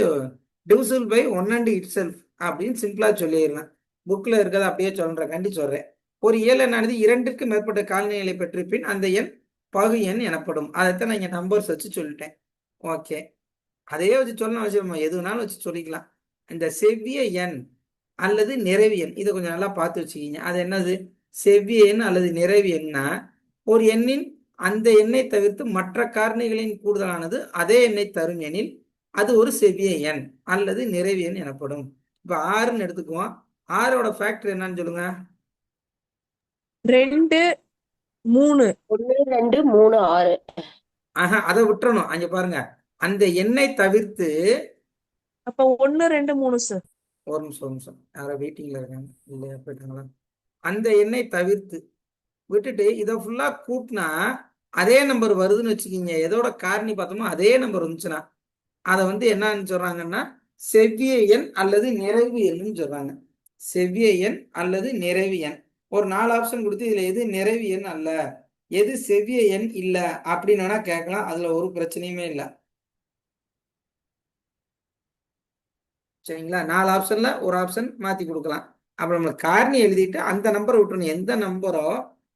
divisible by one and itself அப்படின்னு சிம்பிளா சொல்லிடலாம். புக்ல இருக்கிறத அப்படியே சொல்றேன், கண்டி சொல்றேன். ஒரு இயல் எண்ணானது 2க்கு மேற்பட்ட காரணிகளை பெற்றிருப்பின் அந்த எண் பகு எண் எனப்படும். அதைத்தான் நான் இங்க நம்பர்ஸ் வச்சு சொல்லிட்டேன். ஓகே, அதையே வச்சு சொல்லணும் அவசியம், எது வேணாலும் வச்சு சொல்லிக்கலாம். இந்த செவ்விய எண் அல்லது நிறைவு எண் இதை கொஞ்சம் நல்லா பார்த்து வச்சுக்கிங்க. அது என்னது? செவ்விய எண் அல்லது நிறைவு எண்ணா ஒரு எண்ணின் அந்த எண்ணை தவிர்த்து மற்ற காரணிகளின் கூடுதலானது அதே எண்ணை தரும் எனில் அது ஒரு செவ்விய எண் அல்லது நிறைவு எண் எனப்படும். இப்ப 6ன்னு எடுத்துக்குவோம். 6ஓட ஃபேக்டர் என்னன்னு சொல்லுங்க. 2 3 1 2 3 6. ஆஹா, அதை விட்டுறணும். அங்க பாருங்க, அந்த எண்ணை தவிர்த்து. அப்ப 1 2 3 சார். ஒரு நிமிஷம் யாரோ வெயிட்டிங்ல இருக்காங்க, இல்லையா போயிட்டாங்களா? அந்த எண்ணை தவிர்த்து விட்டுட்டு இதை ஃபுல்லா கூட்டினா அதே நம்பர் வருதுன்னு வச்சுக்கிங்க. எதோட காரணி பார்த்தோமோ அதே நம்பர் வந்துச்சுன்னா அதை வந்து என்னன்னு சொல்றாங்கன்னா செவ்விய எண் அல்லது நிறைவு எண்ணுன்னு சொல்றாங்க. செவ்விய எண் அல்லது நிறைவு எண். ஒரு 4 ஆப்ஷன் கொடுத்து இதுல எது நிறைவு எண் அல்ல, எது செவ்விய எண் இல்ல அப்படின்னு வேணா கேட்கலாம். அதுல ஒரு பிரச்சனையுமே இல்லை. சரிங்களா? 4 ஆப்ஷன்ல ஒரு ஆப்ஷன் மாத்தி கொடுக்கலாம். அப்புறம் நம்ம காரணி எழுதிட்டு அந்த நம்பரை விட்டுறணும். எந்த நம்பரோ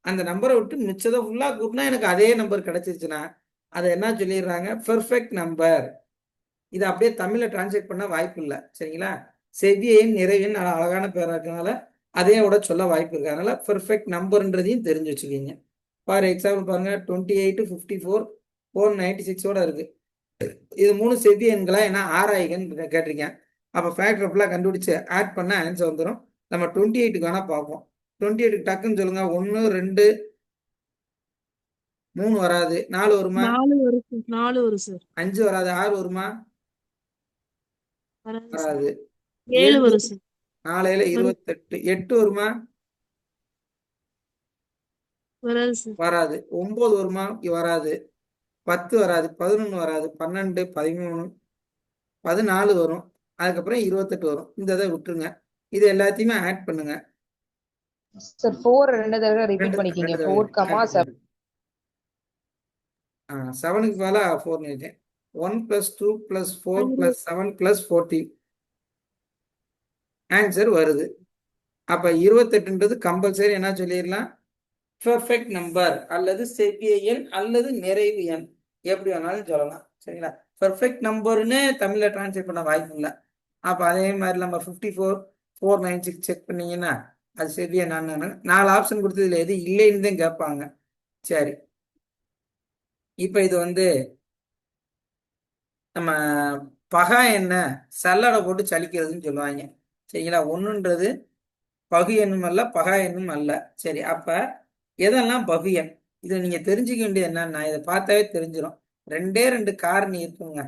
அந்த நம்பரை விட்டு மிச்சதை ஃபுல்லா கூட்டினா எனக்கு அதே நம்பர் கிடைச்சிருச்சுன்னா அதை என்ன சொல்லிடுறாங்க, பெர்ஃபெக்ட் நம்பர். இதை அப்படியே தமிழ்ல டிரான்ஸ்லேட் பண்ண வாய்ப்பு இல்லை. சரிங்களா? செவ்வியின் நிறைவின் அழகான பேரா இருக்கனால அதையோட சொல்ல வாய்ப்பு இருக்கு. அதனால பெர்ஃபெக்ட் நம்பர்ன்றதையும் தெரிஞ்சு வச்சுக்கீங்க. ஃபார் எக்ஸாம்பிள் பாருங்க, 28 54 496 இருக்கு. இது 3 செவ்விய எண்களா ஏன்னா ஆறாயிகன்னு கேட்டிருக்கேன். அப்போ ஃபேக்டர் ஃபுல்லாக கண்டுபிடிச்சு ஆட் பண்ண ஆன்சர் வந்துடும். நம்ம 28க்கு வேணா பார்ப்போம். 28க்கு டக்குன்னு சொல்லுங்க. 1 2 3 வராது. 4 வருமா? 4 வரும் சார். 4 வரும் சார். 5 வராது. 6 வருமா? வராது சார். வராது. 7 7 வரும் சார். 4 28. 8 வருமா? வராது சார். வராது. 9 வருமா? வராது. 10 வராது. 11 வராது. 12 13 14 வரும். அதுக்கப்புறம் 28 வரும். இந்த இதை விட்டுருங்க. இது எல்லாத்தையுமே ஆட் பண்ணுங்க. சார் 4 ரெண்டு தடவை ரிப்பீட் பண்ணிக்கிங்க. 4, 7. 7க்கு மேல 4 நினைச்சேன். 1 + 2 + 4 + 7 + 14 ஆன்சர் வருது. அப்ப 28ன்றது கம்பல்சரி என்ன சொல்லிடலாம், பெர்ஃபெக்ட் நம்பர் அல்லது செவ்விய எண் அல்லது நிறைவு எண், எப்படி வேணாலும் சொல்லலாம். சரிங்களா? பெர்ஃபெக்ட் நம்பர்னு தமிழ்ல டிரான்ஸ்லேட் பண்ண வாய்ப்பு இல்லை. அப்ப அதே மாதிரி நம்ம 54 496 செக் பண்ணீங்கன்னா அது செவ்விய நான் 4 ஆப்ஷன் கொடுத்ததுல எது இல்லைன்னு தான் கேட்பாங்க. சரி, இப்ப இது வந்து நம்ம பகா என்ன சல்லடை போட்டு சலிக்கிறதுன்னு சொல்லுவாங்க. சரிங்களா? ஒண்ணுன்றது பகு எண்ணும் அல்ல பகா எண்ணும் அல்ல. சரி, அப்ப எதெல்லாம் பகு எண்? இதை நீங்க தெரிஞ்சுக்க வேண்டியது என்னன்னா, இதை பார்த்தாவே தெரிஞ்சிடும். ரெண்டே ரெண்டு காரணி இருக்குங்க.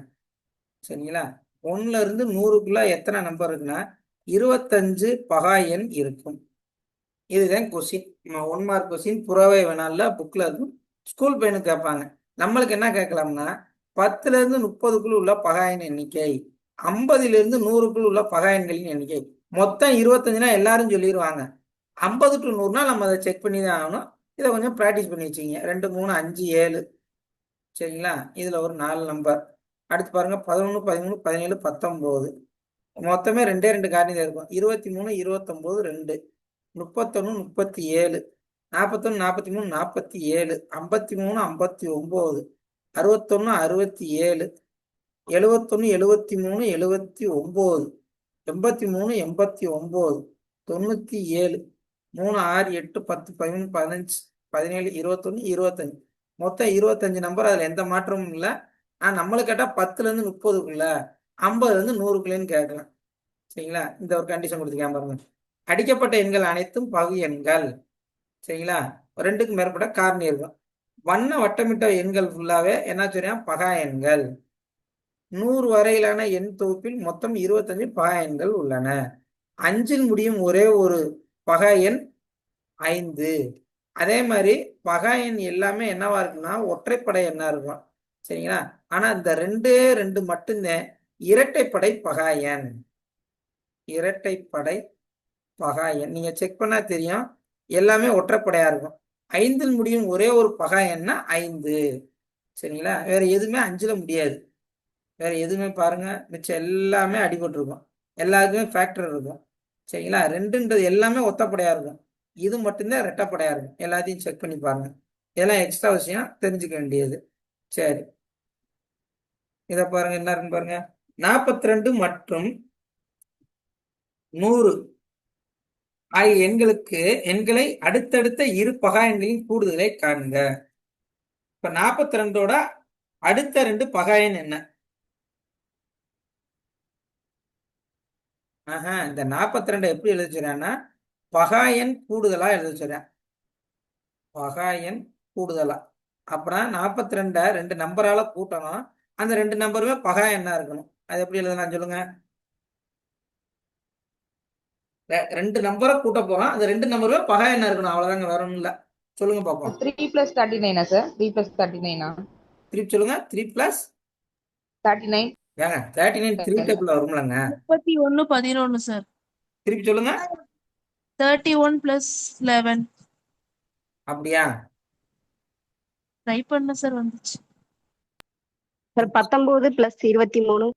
சரிங்களா? 1ல இருந்து 100க்குள்ள எத்தனை நம்பர் இருக்குன்னா 25 பகா எண் இருக்கும். இதுதான் கொஸ்டின். 1 mark question. புறவை வேணால புக்ல இருக்கும். ஸ்கூல் பையனுக்கு கேட்பாங்க. நம்மளுக்கு என்ன கேட்கலாம்னா 10ல இருந்து 30க்குள்ள உள்ள பகா எண் எண்ணிக்கை, 50ல இருந்து 100க்குள் உள்ள பகா எண்களின் எண்ணிக்கை. மொத்தம் 25னா எல்லாரும் சொல்லிடுவாங்க. 50 டு 100னா நம்ம அதை செக் பண்ணி தான் ஆகணும். இதை கொஞ்சம் ப்ராக்டிஸ் பண்ணி வச்சுக்கிங்க. 2 3 5 7. சரிங்களா? இதுல ஒரு 4 நம்பர். அடுத்து பாருங்க 11 13 17 19. மொத்தமே ரெண்டே ரெண்டு காரணி தான் இருக்கும். 23 29 2, 31 37, 41 43 47, 53 59, 61 67, 71 73 79, 83 89, 97, 3 6 8 10 11 15 17 21 25. மொத்தம் 25 நம்பர். அதுல எந்த மாற்றமும் இல்லை. நம்மளுக்கு கேட்டா 10ல இருந்து 30க்குள்ள, 50ல இருந்து 100க்குள்ளன்னு கேட்கலாம். சரிங்களா? இந்த ஒரு கண்டிஷன் கொடுத்துருக்கேன் பாருங்க. அடிக்கப்பட்ட எண்கள் அனைத்தும் பகு எண்கள். சரிங்களா? 2க்கு மேற்பட்ட காரணி இருக்கும். வண்ண வட்டமிட்ட எண்கள் ஃபுல்லாவே என்ன சொல்றேன்? பகா எண்கள். 100 வரையிலான எண் தொகுப்பில் மொத்தம் 25 பகா எண்கள் உள்ளன. 5ல் முடியும் ஒரே ஒரு பகா எண் 5. அதே மாதிரி பகா எண் எல்லாமே என்னவா இருக்குன்னா ஒற்றைப்படை எண்ணா இருக்கும். சரிங்களா? ஆனா இந்த 2 மட்டும்தான் இரட்டைப்படை பகா எண். இரட்டைப்படை பகா எண் நீங்க செக் பண்ணா தெரியும். எல்லாமே ஒற்றைப்படையா இருக்கும். 5ல் முடியும் ஒரே ஒரு பகா எண்ணா 5. சரிங்களா? வேற எதுவுமே 5ல முடியாது. வேற எதுவுமே பாருங்க, மிச்சம் எல்லாமே அடிபட்டு இருக்கும். எல்லாருக்குமே ஃபேக்டர் இருக்கும். சரிங்களா? 2ன்றது எல்லாமே ஒத்தப்படையா இருக்கும். இது மட்டும்தான் ரெட்டப்படையா இருக்கும். எல்லாத்தையும் செக் பண்ணி பாருங்க. இதெல்லாம் எக்ஸ்ட்ரா விஷயம் தெரிஞ்சுக்க வேண்டியது. சரி, இதை பாருங்க. என்ன இருக்குன்னு பாருங்க. 42 மற்றும் 100 ஆகிய எண்களை அடுத்தடுத்த இரு பகா எண்களின் கூடுதலை காண்க. இப்ப 42ஓட அடுத்த 2 பகா எண் என்ன? இந்த 42 எப்படி எழுத சொல்றான்னா பகா எண் கூடுதலா எழுத சொல்றேன். பகா எண் கூடுதலா. அப்புறம் 42 2 நம்பரால கூட்டணும். அந்த 2 நம்பருமே பகா எண்ணா இருக்கணும். அது எப்படி எழுதலாம் சொல்லுங்க? 2 நம்பரை கூட்ட போறோம். அந்த 2 நம்பருமே பகா எண்ணா இருக்கணும். அவ்வளவுதாங்க, வேற ஒண்ணும் இல்ல. சொல்லுங்க பாப்போம். 3 + 39 சார்? 3 + 39 திருப்பி சொல்லுங்க. 3 + 39. ஏங்க 39 3 டேபிள்ல வரும்லங்க. 31 11 சார். திருப்பி சொல்லுங்க. 31 + 11. அப்படியா? ட்ரை பண்ண சார், வந்துச்சு. சார் 19 + 23.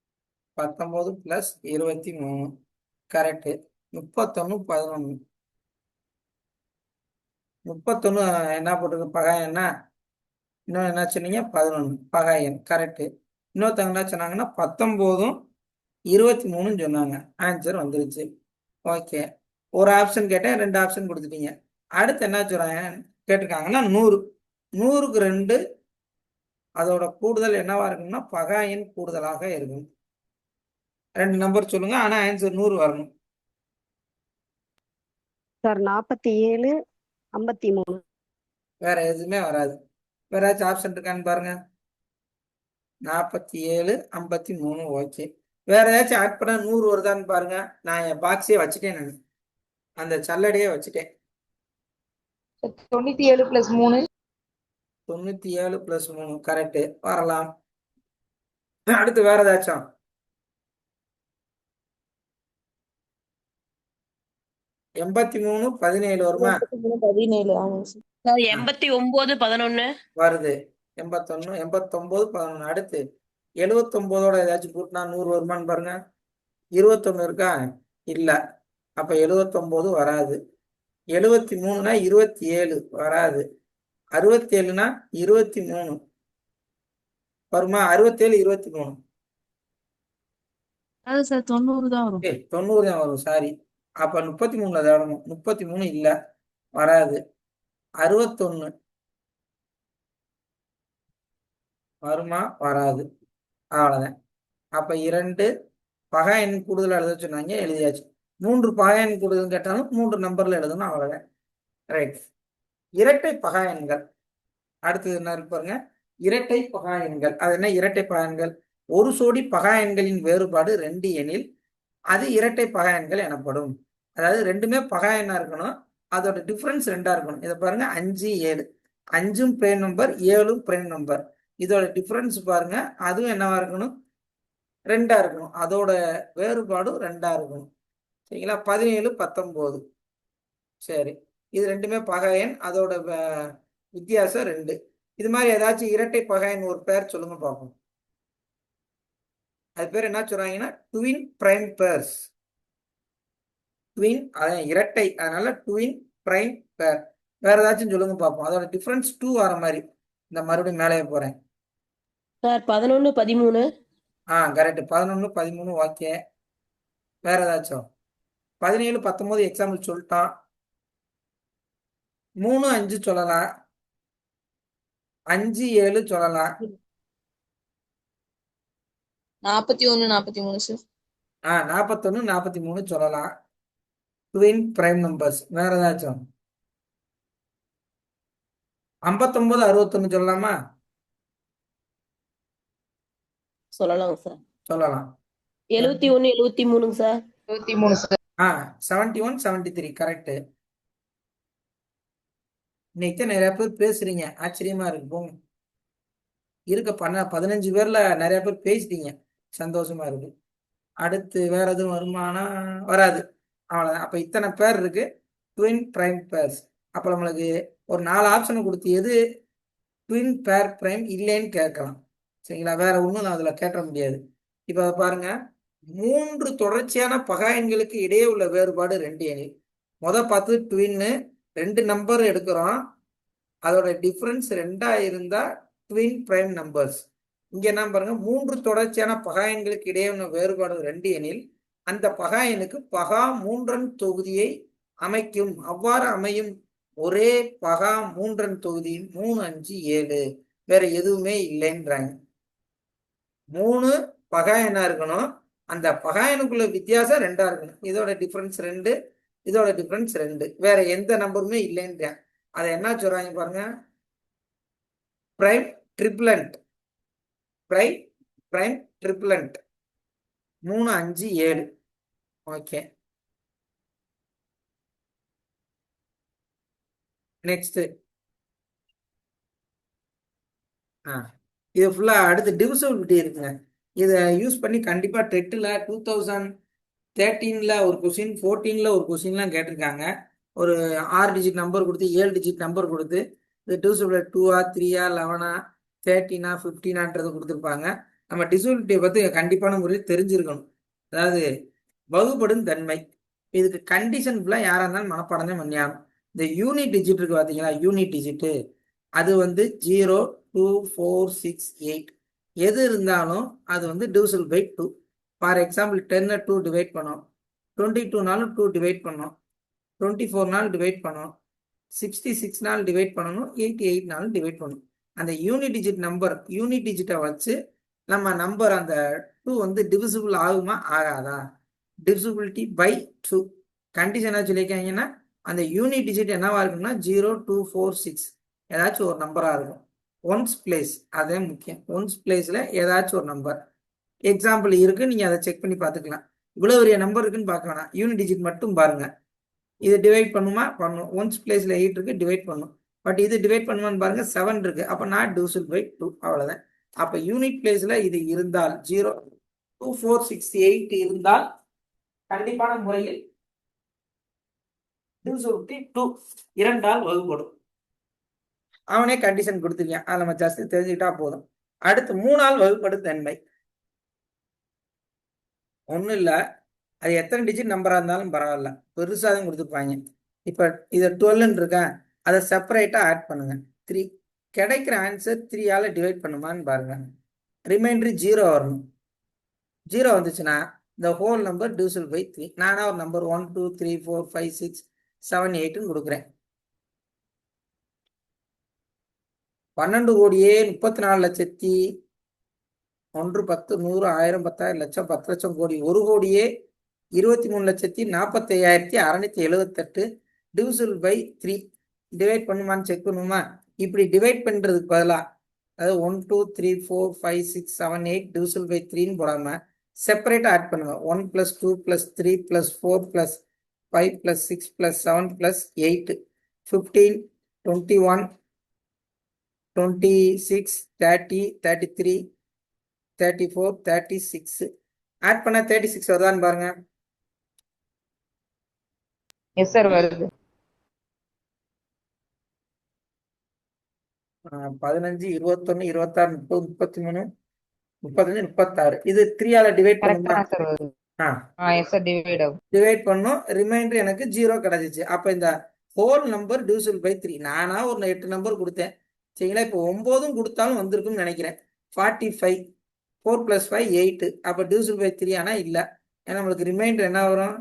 19 + 23. கரெக்ட். 31 11. 31 என்ன போட்டிருக்கு? பகா எண்ணா. இன்னும் என்ன சொன்னீங்க? 11 பகா எண். கரெக்ட். இன்னொருத்தவங்க என்ன சொன்னாங்கன்னா 19ம் 23ன்னு சொன்னாங்க. ஆன்சர் வந்துருச்சு. ஓகே. ஒரு ஆப்ஷன் கேட்டேன், 2 ஆப்ஷன் கொடுத்துட்டீங்க. அடுத்து என்ன சொல்றாங்க கேட்டிருக்காங்கன்னா 100. 100க்கு 2 அதோட கூடுதல் என்னவா இருக்கும்னா பகா எண் கூடுதலாக இருக்கும். 2 நம்பர் சொல்லுங்க, ஆனா ஆன்சர் 100 வரணும். சார் 47 53. வேற எதுவுமே வராது. வேற ஏதாச்சும் ஆப்ஷன் இருக்கான்னு பாருங்க. 47 53. ஓகே. வேற ஏதாச்சும் ஆட் பண்ணா 100 வருதான்னு பாருங்க. நான் என் பாக்ஸே வச்சுட்டேன். நான் அந்த சல்லடையே வச்சுட்டேன். 97 + 3. 97 + 3. கரெக்ட். வரலாம். அடுத்து வேற ஏதாச்சும்? 83 17 வருமா? 17. ஆமாங்க சார். 89 11. வருது. 81 89 11. அடுத்து 79ஓட ஏதாச்சும் கூட்டினா 100 வருமான்னு பாருங்க. 21 இருக்கா? இல்ல. அப்ப 79 வராது. 73னா 27 வராது. 67னா 23 வருமா? 67 23. அது சார் 90 தான் வரும். 90 தான் வரும். சாரி. அப்ப 33ல தேடணும். 33 இல்ல, வராது. 61 வருமா? வராது. அவ்வளவுதான். அப்ப 2 பகா எண் கூடுதல் எழுத சொன்னாங்க, எழுதியாச்சு. 3 பகாயன் கொடுக்குன்னு கேட்டாலும் 3 நம்பர்ல எழுதணும், அவ்வளவுதான். ரைட். இரட்டை பகாயன்கள். அடுத்தது என்ன இருக்கு பாருங்க, இரட்டை பகாயன்கள். அது என்ன இரட்டை பகாயன்கள்? ஒரு சோடி பகாயன்களின் வேறுபாடு 2 எனில் அது இரட்டை பகாயன்கள் எனப்படும். அதாவது ரெண்டுமே பகாயனா இருக்கணும், அதோட டிஃபரன்ஸ் 2ஆ இருக்கணும். இதை பாருங்க, 5 7, 5ம் பிரைம் நம்பர், 7ம் பிரைம் நம்பர். இதோட டிஃபரன்ஸ் பாருங்க, அதுவும் என்னவா இருக்கணும், 2ஆ இருக்கணும். அதோட வேறுபாடும் 2ஆ இருக்கணும். சரிங்களா? 17 19. சரி, இது ரெண்டுமே பகாயன், அதோட வித்தியாசம் 2. இது மாதிரி ஏதாச்சும் இரட்டை பகாயன் ஒரு பேர் சொல்லுங்க பார்ப்போம். அது பேர் என்ன சொல்றாங்கன்னா ட்வின் பிரைம் பேர்ஸ். ட்வின், அதான் இரட்டை, அதனால ட்வின் பிரைம் பேர். வேற ஏதாச்சும் சொல்லுங்க பார்ப்போம். அதோட டிஃபரன்ஸ் 2 வர மாதிரி. இந்த மறுபடியும் மேலே போறேன். சார் 11 13. கரெக்ட். 11 13 ஓகே. வேற ஏதாச்சும்? 17 19 எக்ஸாம்பிள் சொல்லிட்டான். 3 5 சொல்லலாம், 5 7 சொல்லலாம். 41 43 சார். 41 43 சொல்லலாம். Twin prime numbers. வேற ஏதாச்சும்? 59 61 சொல்லலாமா? சொல்லலாங்க சார். சொல்லலாம். 71 73 சார். 23 சார். 71 73 கரெக்ட். இன்னைக்கு நிறைய பேர் பேசுறீங்க, ஆச்சரியமா இருக்கு. போங்க, இருக்க 15 பேர்ல நிறைய பேர் பேசிட்டீங்க, சந்தோஷமா இருக்கு. அடுத்து வேற எதுவும் வருமானா? வராது, அவ்வளவுதான். அப்ப இத்தனை பேர் இருக்கு ட்வின் பிரைம் பேர்ஸ். அப்ப நம்மளுக்கு ஒரு 4 ஆப்ஷனை கொடுத்து எது ட்வின் பேர் பிரைம் இல்லைன்னு கேட்கலாம். சரிங்களா? வேற ஒன்றும் நான் அதுல கேட்ட முடியாது. இப்ப அதை பாருங்க, 3 தொடர்ச்சியான பகாயன்களுக்கு இடையே உள்ள வேறுபாடு 2 எனில். பார்த்து ட்வின்னு 2 நம்பர் எடுக்கிறோம், அதோட டிஃபரன்ஸ் 2ஆ இருந்தா ட்வின் பிரைம் நம்பர்ஸ். இங்க என்ன பாருங்க, 3 தொடர்ச்சியான பகாயன்களுக்கு இடையே உள்ள வேறுபாடு 2 எனில் அந்த பகாயனுக்கு பகா 3 தொகுதியை அமைக்கும். அவ்வாறு அமையும் ஒரே பகா 3 தொகுதி 3 5 7. வேற எதுவுமே இல்லைன்றாங்க. 3 பகாயனா இருக்கணும், அந்த பகாயனுக்குள்ள வித்தியாசம் 2ஆ இருக்கணும். இதோட டிஃபரன்ஸ் 2, இதோட டிஃபரன்ஸ் 2. வேற எந்த நம்பருமே இல்லைன்றாங்க. அதை என்ன சொல்றாங்க பாருங்க, prime triplet. Prime prime triplet 3 5 7. Okay, next. இது ஃபுல்லா அடுத்து டிவிசிபிலிட்டி இருக்குங்க. இதை யூஸ் பண்ணி கண்டிப்பா டெட்டில் 2013 ஒரு கொஸ்டின், 14 ஒரு கொஸ்டின்லாம் கேட்டிருக்காங்க. ஒரு 6 டிஜிட் நம்பர் கொடுத்து 7 டிஜிட் நம்பர் கொடுத்து இது டிவிசிபிலிட்டி 2ஆ 3ஆ 11ஆ 13ஆ 15ஆன்றது கொடுத்துருப்பாங்க. நம்ம டிவிசிபிலிட்டியை பற்றி கண்டிப்பான முறையில் தெரிஞ்சிருக்கணும். அதாவது வகுப்படும் தன்மை, இதுக்கு கண்டிஷன் ஃபுல்லாக யாராக இருந்தாலும் மனப்பாடம் தான் பண்ணியாகும். இந்த யூனிட் டிஜிட் இருக்கு பார்த்தீங்களா, யூனிட் டிஜிட்டு அது 0 2 4 6 8 எது இருந்தாலும் அது divisible by 2. For example 10 2 divide பண்ணோம், 22 2 டிவைட் பண்ணோம், 24 டிவைட் பண்ணோம், 66 டிவைட் பண்ணணும், 88 டிவைட் பண்ணணும். அந்த யூனிட் டிஜிட் நம்பர், யூனிட் டிஜிட்டை வச்சு நம்ம நம்பர் அந்த 2 டிவிசிபிள் ஆகுமா ஆகாதா, டிவிசிபிலிட்டி பை 2 கண்டிஷனாக சொல்லியிருக்காங்கன்னா அந்த யூனிட் டிஜிட் என்னவா இருக்குன்னா 0 2 4 6 ஏதாச்சும் ஒரு நம்பராக இருக்கும். ஒன்ஸ் பிளேஸ், அதே முக்கியம். ஒன்ஸ் பிளேஸில் ஏதாச்சும் ஒரு நம்பர். எக்ஸாம்பிள் இருக்கு, நீங்கள் அதை செக் பண்ணி பார்த்துக்கலாம். இவ்வளோ பெரிய நம்பர் இருக்குன்னு பார்க்க வேணாம், யூனிட் டிஜிட் மட்டும் பாருங்க. இது டிவைட் பண்ணுமா? பண்ணும். ஒன்ஸ் பிளேஸில் 8 இருக்கு, டிவைட் பண்ணும். பட் இது டிவைட் பண்ணுவான்னு பாருங்க, 7 இருக்கு. அப்போ நாட் டிவிசிபிள் பை 2, அவ்வளோதான். அப்போ யூனிட் பிளேஸில் இது இருந்தால் 0 2 4 6 8 இருந்தால் கண்டிப்பான முறையில் டிவிசிபிலிட்டி 2 2ஆல் வகுப்படும். அவனே கண்டிஷன் கொடுத்துருக்கான், அதை நம்ம ஜஸ்ட் தெரிஞ்சுக்கிட்டா போதும். அடுத்து 3ஆல் வகுப்படும் தன்மை. ஒன்றும் இல்லை, அது எத்தனை டிஜிட் நம்பராக இருந்தாலும் பரவாயில்ல, பெருசாக தான் கொடுத்துருப்பாங்க. இப்போ இதை 12 இருக்கேன், அதை செப்பரேட்டாக ஆட் பண்ணுங்க. 3 கிடைக்கிற ஆன்சர் 3ஆல் டிவைட் பண்ணுமான்னு பாருங்க. ரிமைண்டர் 0 வரணும். 0 வந்துச்சுன்னா இந்த ஹோல் நம்பர் டிவிசிபிள் பை 3. நானா ஒரு நம்பர் 1 2 3 4 5 6 7 8 கொடுக்குறேன். 12 கோடியே 34 லட்சத்தி 1 10 100 1000 10,000 லட்சம் 10 லட்சம் கோடி 1 கோடியே 23,45,678 டிவிசிபிள் பை 3 டிவைட் பண்ணுமான்னு செக் பண்ணுமா? இப்படி டிவைட் பண்றதுக்கு பதிலாக அதாவது 1 2 3 4 5 6 7 8 டிவிசிபிள் பை 3ன்னு போடாம செப்பரேட்டா ஆட் பண்ணுங்க. 1 + 2 + 3 + 4 + 5 + 6 + 7 + 8 15 21 26 30 33 34 36 ஆட் பண்ணா 36 வருதான்னு பாருங்க. எஸ் சார் வருது. 15 21 26 30 33 35 36 இது 3ஆல டிவைட் கரெக்டா பண்ணுமா? சார் வருது. ஆ எஸ் சார் டிவைட் ஆகும். டிவைட் பண்ணும். ரிமைண்டர் எனக்கு 0 கிடைச்சிச்சு. அப்ப இந்த ஹோல் நம்பர் டிவிசிபிள் பை 3. நானா ஒரு 8 நம்பர் கொடுத்தேன் சரிங்களா. இப்போ 9ம் கொடுத்தாலும் வந்திருக்கும்னு நினைக்கிறேன். 45 4 + 5 8 அப்ப டிவிசிபிள் பை 3 ஆனா இல்ல. ஏன்னா நம்மளுக்கு ரிமைண்டர் என்ன வரும்?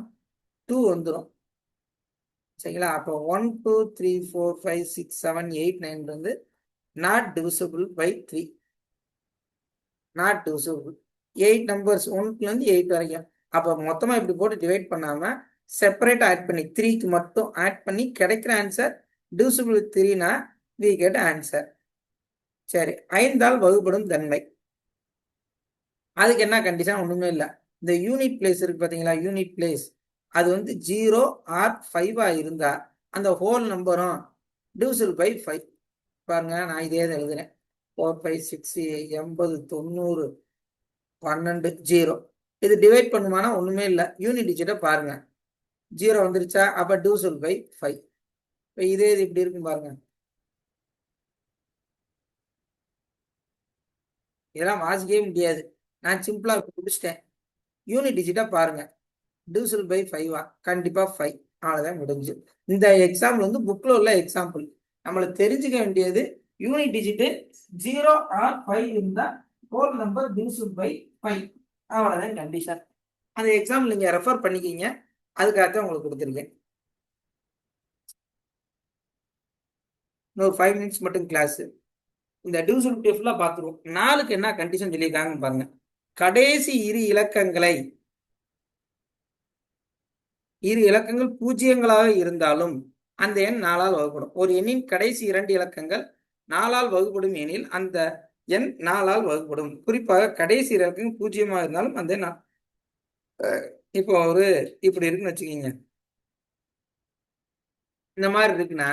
2 வந்துடும் சரிங்களா. அப்போ 1 2 3 4 5 6 7 8 9 வந்து not divisible by 3. Not divisible. 8 numbers 1 to 8 வரைக்கும். அப்போ மொத்தமா இப்படி போட்டு டிவைட் பண்ணாம செப்பரேட் ஆட் பண்ணி 3க்கு மட்டும் ஆட் பண்ணி கிடைக்கிற ஆன்சர் டிவிசிபிள் 3னா we get ஆன்சர். சரி, 5ஆல் வகுப்படும் தன்மை. அதுக்கு என்ன கண்டிஷன்? ஒண்ணுமே இல்லை. இந்த யூனிட் பிளேஸ் இருக்கு பாத்தீங்களா, யூனிட் பிளேஸ் அது வந்து 0 or 5ஆ இருந்தா அந்த ஹோல் நம்பரும் டிவிசிபிள் பை 5. பாருங்க, நான் இதே தான் எழுதுறேன். 4 5 6 80 90 12 0. இது டிவைட் பண்ணுமானா ஒண்ணுமே இல்லை. யூனிட் டிஜிட்டை பாருங்க, 0 வந்துருச்சா? அப்ப டிவிசிபிள் பை 5. இப்போ இதே இது இப்படி இருக்கும் பாருங்க. இதெல்லாம் வாசிக்கவே முடியாது. நான் சிம்பிளா முடிச்சிட்டேன். யூனிட் டிஜிட்டா பாருங்க, டிவிசிபிள் பை 5ஆ? கண்டிப்பா 5. அவ்வளவுதான் முடிஞ்சு. இந்த எக்ஸாம்பிள் வந்து புக்ல உள்ள எக்ஸாம்பிள். நம்மளுக்கு தெரிஞ்சுக்க வேண்டியது யூனிட் டிஜிட் 0 or 5 இருந்தா ஹோல் நம்பர் டிவிசிபிள் பை 5. அவ்வளவுதான் கண்டிஷன். அந்த எக்ஸாம்பிள் நீங்க ரெஃபர் பண்ணிக்கிங்க. அதுக்காக உங்களுக்கு கொடுத்துருக்கேன். இன்னொரு 5 minutes மட்டும் கிளாஸ். இந்த டிவிசிபிலிட்டி ஃபுல்லா பார்த்துருவோம். 4க்கு என்ன கண்டிஷன் சொல்லியிருக்காங்கன்னு பாருங்க. கடைசி இரு இலக்கங்கள் பூஜ்ஜியங்களாக இருந்தாலும் அந்த எண் 4ஆல் வகுப்படும். ஒரு எண்ணின் கடைசி 2 இலக்கங்கள் 4ஆல் வகுப்படும் எனில் அந்த எண் 4ஆல் வகுப்படும். குறிப்பாக கடைசி இலக்கங்கள் 0 இருந்தாலும் அந்த எண் இப்போ இப்படி இருக்குன்னு வச்சுக்கோங்க. இந்த மாதிரி இருக்குன்னா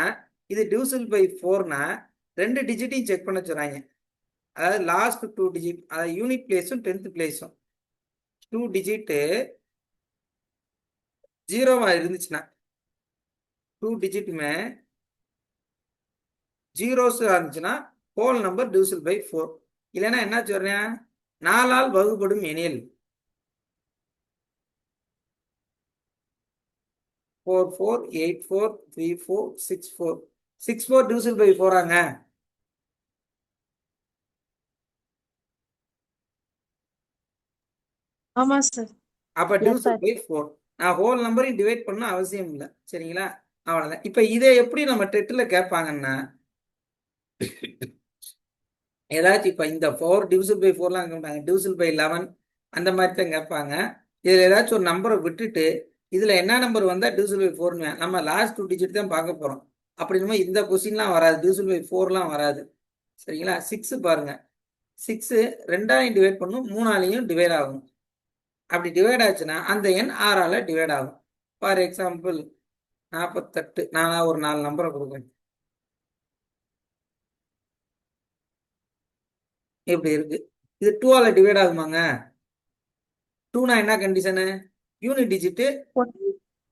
இது டிவிசிபிள் பை 4னா 2 டிஜிட்டையும் செக் பண்ண சொல்றாங்க. அதாவது லாஸ்ட் 2 டிஜிட், அதாவது யூனிட் பிளேஸும் 10th பிளேஸும் 2 டிஜிட் 0வா இருந்துச்சுன்னா 2 டிஜிட்டுமே 0s இருந்துச்சுன்னா ஹோல் நம்பர் டிவிசிபிள் பை 4. இல்லைன்னா என்ன சொல்றேன்? 4ஆல் வகுப்படும் எனில் 4 4 8 4 3 4 6 4 6 4 டிவிசிபிள் பை 4ஆங்க. ஆமா சார். அப்ப Yes, டிவிசிபிள் sir. பை 4. நான் ஹோல் நம்பரையும் டிவைட் பண்ண அவசியம் இல்லை சரிங்களா. அவ்வளவுதான். இப்ப இதை எப்படி நம்ம டெட்ல கேட்பாங்கன்னா, ஏதாச்சும் இப்ப இந்த 4 டிவிசிபிள் பை 4லாம் கேட்பாங்க, டிவிசிபிள் பை 11 அந்த மாதிரி தான் கேட்பாங்க. இதுல ஏதாச்சும் ஒரு நம்பரை விட்டுட்டு இதுல என்ன நம்பர் வந்தா டிவிசிபிள் பை 4ன்னு நம்ம லாஸ்ட் 2 டிஜிட் தான் பார்க்க போறோம். அப்படின்னும் இந்த கொஸ்டின்லாம் வராது, டிவிசிபிள் பை 4லாம் வராது சரிங்களா. 6 பாருங்க, 6 2ஆலையும் டிவைட் பண்ணும், 3ஆலையும் டிவைட் ஆகும். அப்படி டிவைட் ஆச்சுன்னா அந்த எண் 6ஆல டிவைட் ஆகும். For example 48. நான் ஒரு 4 நம்பரை கொடுக்குறேன். இப்படி இருக்கு. இது 2ஆல டிவைட் ஆகுமாங்க? 2னா என்ன கண்டிஷனு? யூனிட் டிஜிட்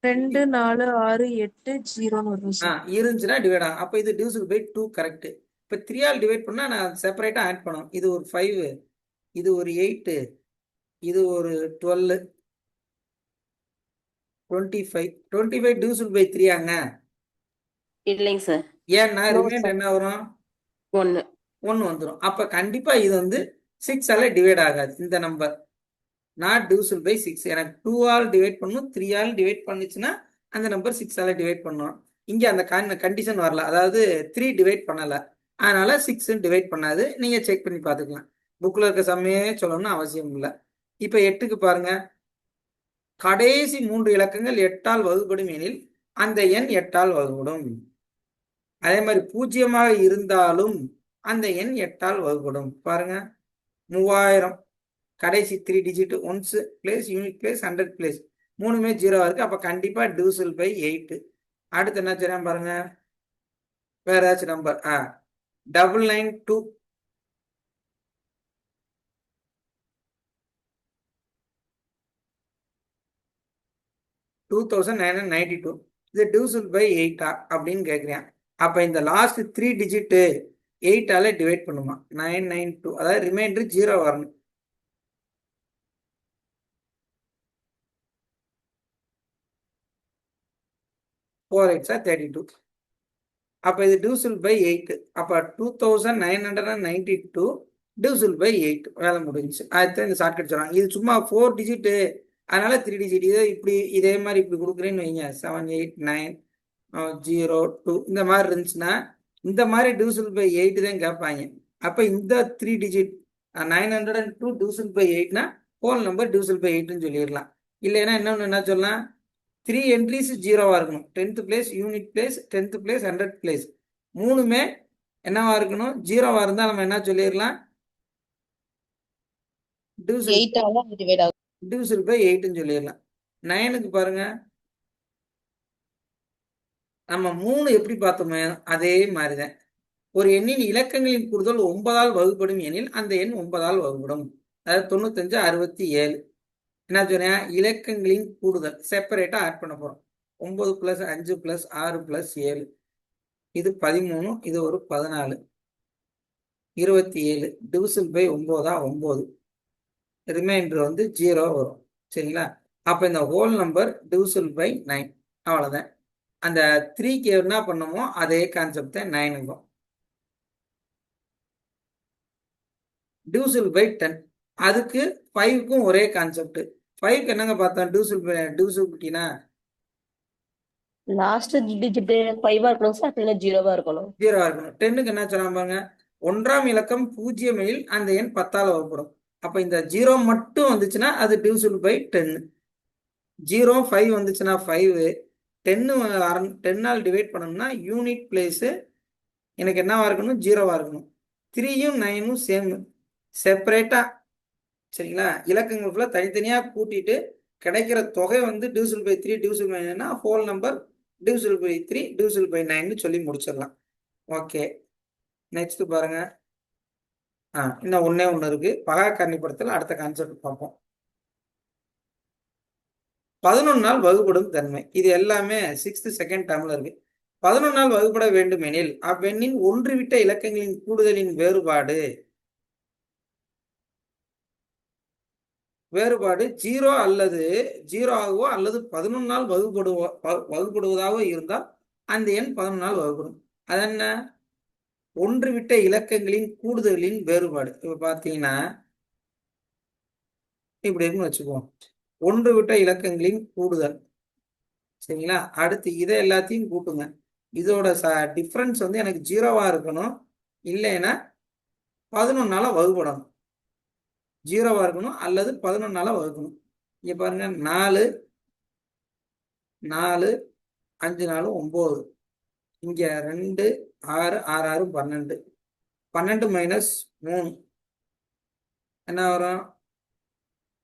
2 4 6 8 0ன்னு வரும் சார். இருந்துச்சுன்னா டிவைட் ஆகும். அப்போ இது டிவிசிபிள் பை 2 கரெக்ட். இப்போ 3ஆல் டிவைட் பண்ணா நான் செப்பரேட்டா ஆட் பண்ணும். இது ஒரு 5, இது ஒரு 8, இது ஒரு 12 25. 25 டிவிசிபிள் பை 3ஆங்க? இல்லைங்க சார். ஏன்னா No, ரிமைண்டர் sir. என்ன வரும்? 1. 1 வந்துடும். அப்ப கண்டிப்பா இது வந்து 6ஆல டிவைட் ஆகாது. இந்த நம்பர் நாட் டிவிசிபிள் பை 6. எனக்கு 2ஆல் டிவைட் பண்ணும், 3ஆல் டிவைட் பண்ணுச்சுன்னா அந்த நம்பர் 6ஆல டிவைட் பண்ணும். இங்க அந்த கண்டிஷன் வரல, அதாவது 3 டிவைட் பண்ணல, அதனால 6 டிவைட் பண்ணாது. நீங்க செக் பண்ணி பார்த்துக்கலாம். புக்ல இருக்க சமயே சொல்லணும்னு அவசியம் இல்லை. இப்ப 8க்கு பாருங்க, கடைசி 3 இலக்கங்கள் 8ஆல் வகுப்படும் எனில் அந்த எண் 8ஆல் வகுப்படும். அதே மாதிரி 0 இருந்தாலும் அந்த எண் 8ஆல் வகுப்படும். பாருங்க, 3000 கடைசி 3 digit once place, unit place, 100 place, மூணுமே 0 இருக்கு. அப்ப கண்டிப்பா டிவிசிபிள் பை 8. அடுத்து என்ன செய்யலாம் பாருங்க, வேற ஏதாச்சும் நம்பர் 992 2992 இது டிவிசிபிள் பை 8 அப்படின்னு கேட்குறேன். அப்ப இந்த லாஸ்ட் 3 டிஜிட் 8ஆல டிவைட் பண்ணுமா, 992, அதாவது ரிமைண்டர் 0 வரணும். ஃபோர் 8 32. அப்ப இது டிவிசிபிள் பை 8. அப்ப 2992 டிவிசிபிள் பை 8 வேலை முடிஞ்சு. அதுதான் இந்த ஷார்ட்கட் சொல்றாங்க. இது சும்மா 4 டிஜிட், அதனால 3 டிஜிட். இதை இப்படி இதே மாதிரி இப்படி கொடுக்குறேன்னு வைங்க, 7 8 9 0 2 இந்த மாதிரி இருந்துச்சுன்னா இந்த மாதிரி டிவிசிபிள் பை 8 தான் கேட்பாங்க. அப்ப இந்த 3 டிஜிட் 902 டிவிசிபிள் பை 8னா ஹோல் நம்பர் டிவிசிபிள் பை 8ன்னு சொல்லிடலாம். இல்லைன்னா இன்னொன்று என்ன சொல்லலாம், 3 என்ட்ரிஸ் 0வா இருக்கணும். 10th place, unit place, 10th place, 100 place, மூணுமே என்னவா இருக்கணும், 0வா இருந்தா நம்ம என்ன சொல்லிடலாம், டிவிசிபிள் 8ஆல டிவைட் ஆகும். டிவிசிபிள் பை 8ன்னு சொல்லிடலாம். 9க்கு பாருங்க, நம்ம 3 எப்படி பார்த்தோமே அதே மாதிரிதான். ஒரு எண்ணின் இலக்கங்களின் கூடுதல் 9ஆல் வகுப்படும் எனில் அந்த எண் 9ஆல் வகுப்படும். அதாவது 95 67. என்ன சொன்னேன், இலக்கங்களின் கூடுதல் செப்பரேட்டா ஆட் பண்ண போறோம். 9 + 5 + 6 + 7 இது 13, இது ஒரு 14, 27 டிவிசிபிள் பை 9 9, ரிமைண்டர் 0 வரும். சரிங்களா? அப்ப இந்த ஹோல் நம்பர் டிவிசிபிள் பை 9. அவ்வளவுதான். அந்த 3க்கு என்ன பண்ணமோ அதே கான்செப்ட் தான் 9க்கும். டிவிசிபிள் பை 10, அதுக்கு 5க்கும் ஒரே கான்செப்ட். 5க்கு என்னங்க பார்த்தோம், டிவிசிபிலிட்டினா லாஸ்ட் டிஜிட் 5 இருக்கணும் சார், இல்ல 0 இருக்கணும். 0 இருக்கணும். 10க்கு என்ன சொல்லலாம் பாருங்க, 1ஆம் இலக்கம் 0 எனில் அந்த எண் 10ஆல் வகுப்படும். அப்ப இந்த 0 மட்டும் வந்துச்சுன்னா அது டிவிசிபிள் பை 10. 0 5 வந்துச்சுன்னா 5, 10ஆல் டிவைட் பண்ணணும்னா யூனிட் பிளேஸ் எனக்கு என்னவா இருக்கணும், 0வா இருக்கணும். 3யும் 9ம் சேம் செப்பரேட்டா. சரிங்களா? இலக்கங்களுக்குள்ள தனித்தனியா கூட்டிட்டு கிடைக்கிற தொகை டிவிசிபிள் பை 3 டிவிசிபிள் பை 9னா whole number divisible by 3 divisible by 9ன்னு சொல்லி முடிச்சிடலாம். ஓகே, நெக்ஸ்ட் பாருங்க. இன்னும் ஒண்ணே ஒன்று இருக்கு, பகாக்கரணி படத்தில் அடுத்த கான்செப்ட் பார்ப்போம். 11ஆல் வகுப்படும் தன்மை. இது எல்லாமே 6th செகண்ட் டேர்ம்ல இருக்கு. 11ஆல் வகுப்பட வேண்டும் எனில் அவ்வெண்ணின் ஒன்றுவிட்ட இலக்கங்களின் கூடுதலின் வேறுபாடு 0 அல்லது 0ஆகவோ அல்லது 11ஆல் வகுப்படுவதாக இருந்தால் அந்த எண் 11ஆல் வகுப்படும். அது என்ன, ஒன்றுவிட்ட இலக்கங்களின் கூடுதலின் வேறுபாடு. இப்ப பார்த்தீங்கன்னா இப்படி இருக்குன்னு வச்சுக்குவோம், ஒன்றுவிட்ட இலக்கங்களின் கூடுதல். சரிங்களா? அடுத்து இதை எல்லாத்தையும் கூட்டுங்க. இதோட டிஃபரன்ஸ் எனக்கு 0வா இருக்கணும், இல்லைன்னா 11ஆல வகுப்படணும். 0வா இருக்கணும் அல்லது 11ஆல வகுக்கணும். இங்க பாருங்க, 4 4 5 4 9, இங்க 2 6 6 6 12, 12 மைனஸ் 3 என்ன வரும்,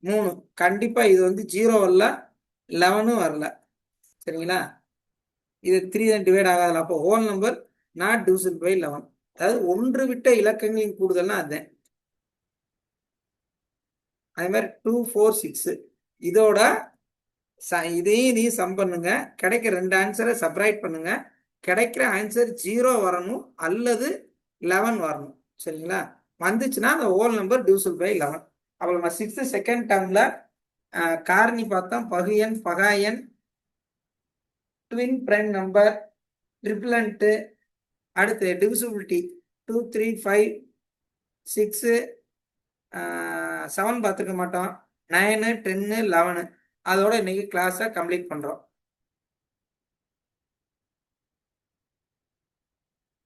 3. கண்டிப்பா இது 0 வரல, 11ம் வரல. சரிங்களா? இது 3 தான் டிவைட் ஆகாது. அப்போ whole number not divisible by 11. அதாவது ஒன்று விட்ட இலக்கங்களின் கூடுதல்னா அதுதான். அதே மாதிரி 2 4 6 இதோட இதையும் சம் பண்ணுங்க. கிடைக்கிற 2 ஆன்சரை சப்ராக்ட் பண்ணுங்க. கிடைக்கிற ஆன்சர் 0 வரணும் அல்லது 11 வரணும். சரிங்களா? வந்துச்சுன்னா அந்த ஹோல் நம்பர் டிவிசிபிள் பை 11. அப்போ நம்ம 6th செகண்ட் டேர்ம்ல காரணி பார்த்தோம், பகுஎண், பகாயன், ட்வின் பிரைம் நம்பர், ட்ரிபிளண்ட், அடுத்து டிவிசிபிலிட்டி 2 3 5 6 7 பார்த்துருக்க மாட்டோம், 9 10 11. அதோட இன்னைக்கு கிளாஸை கம்ப்ளீட் பண்றோம்.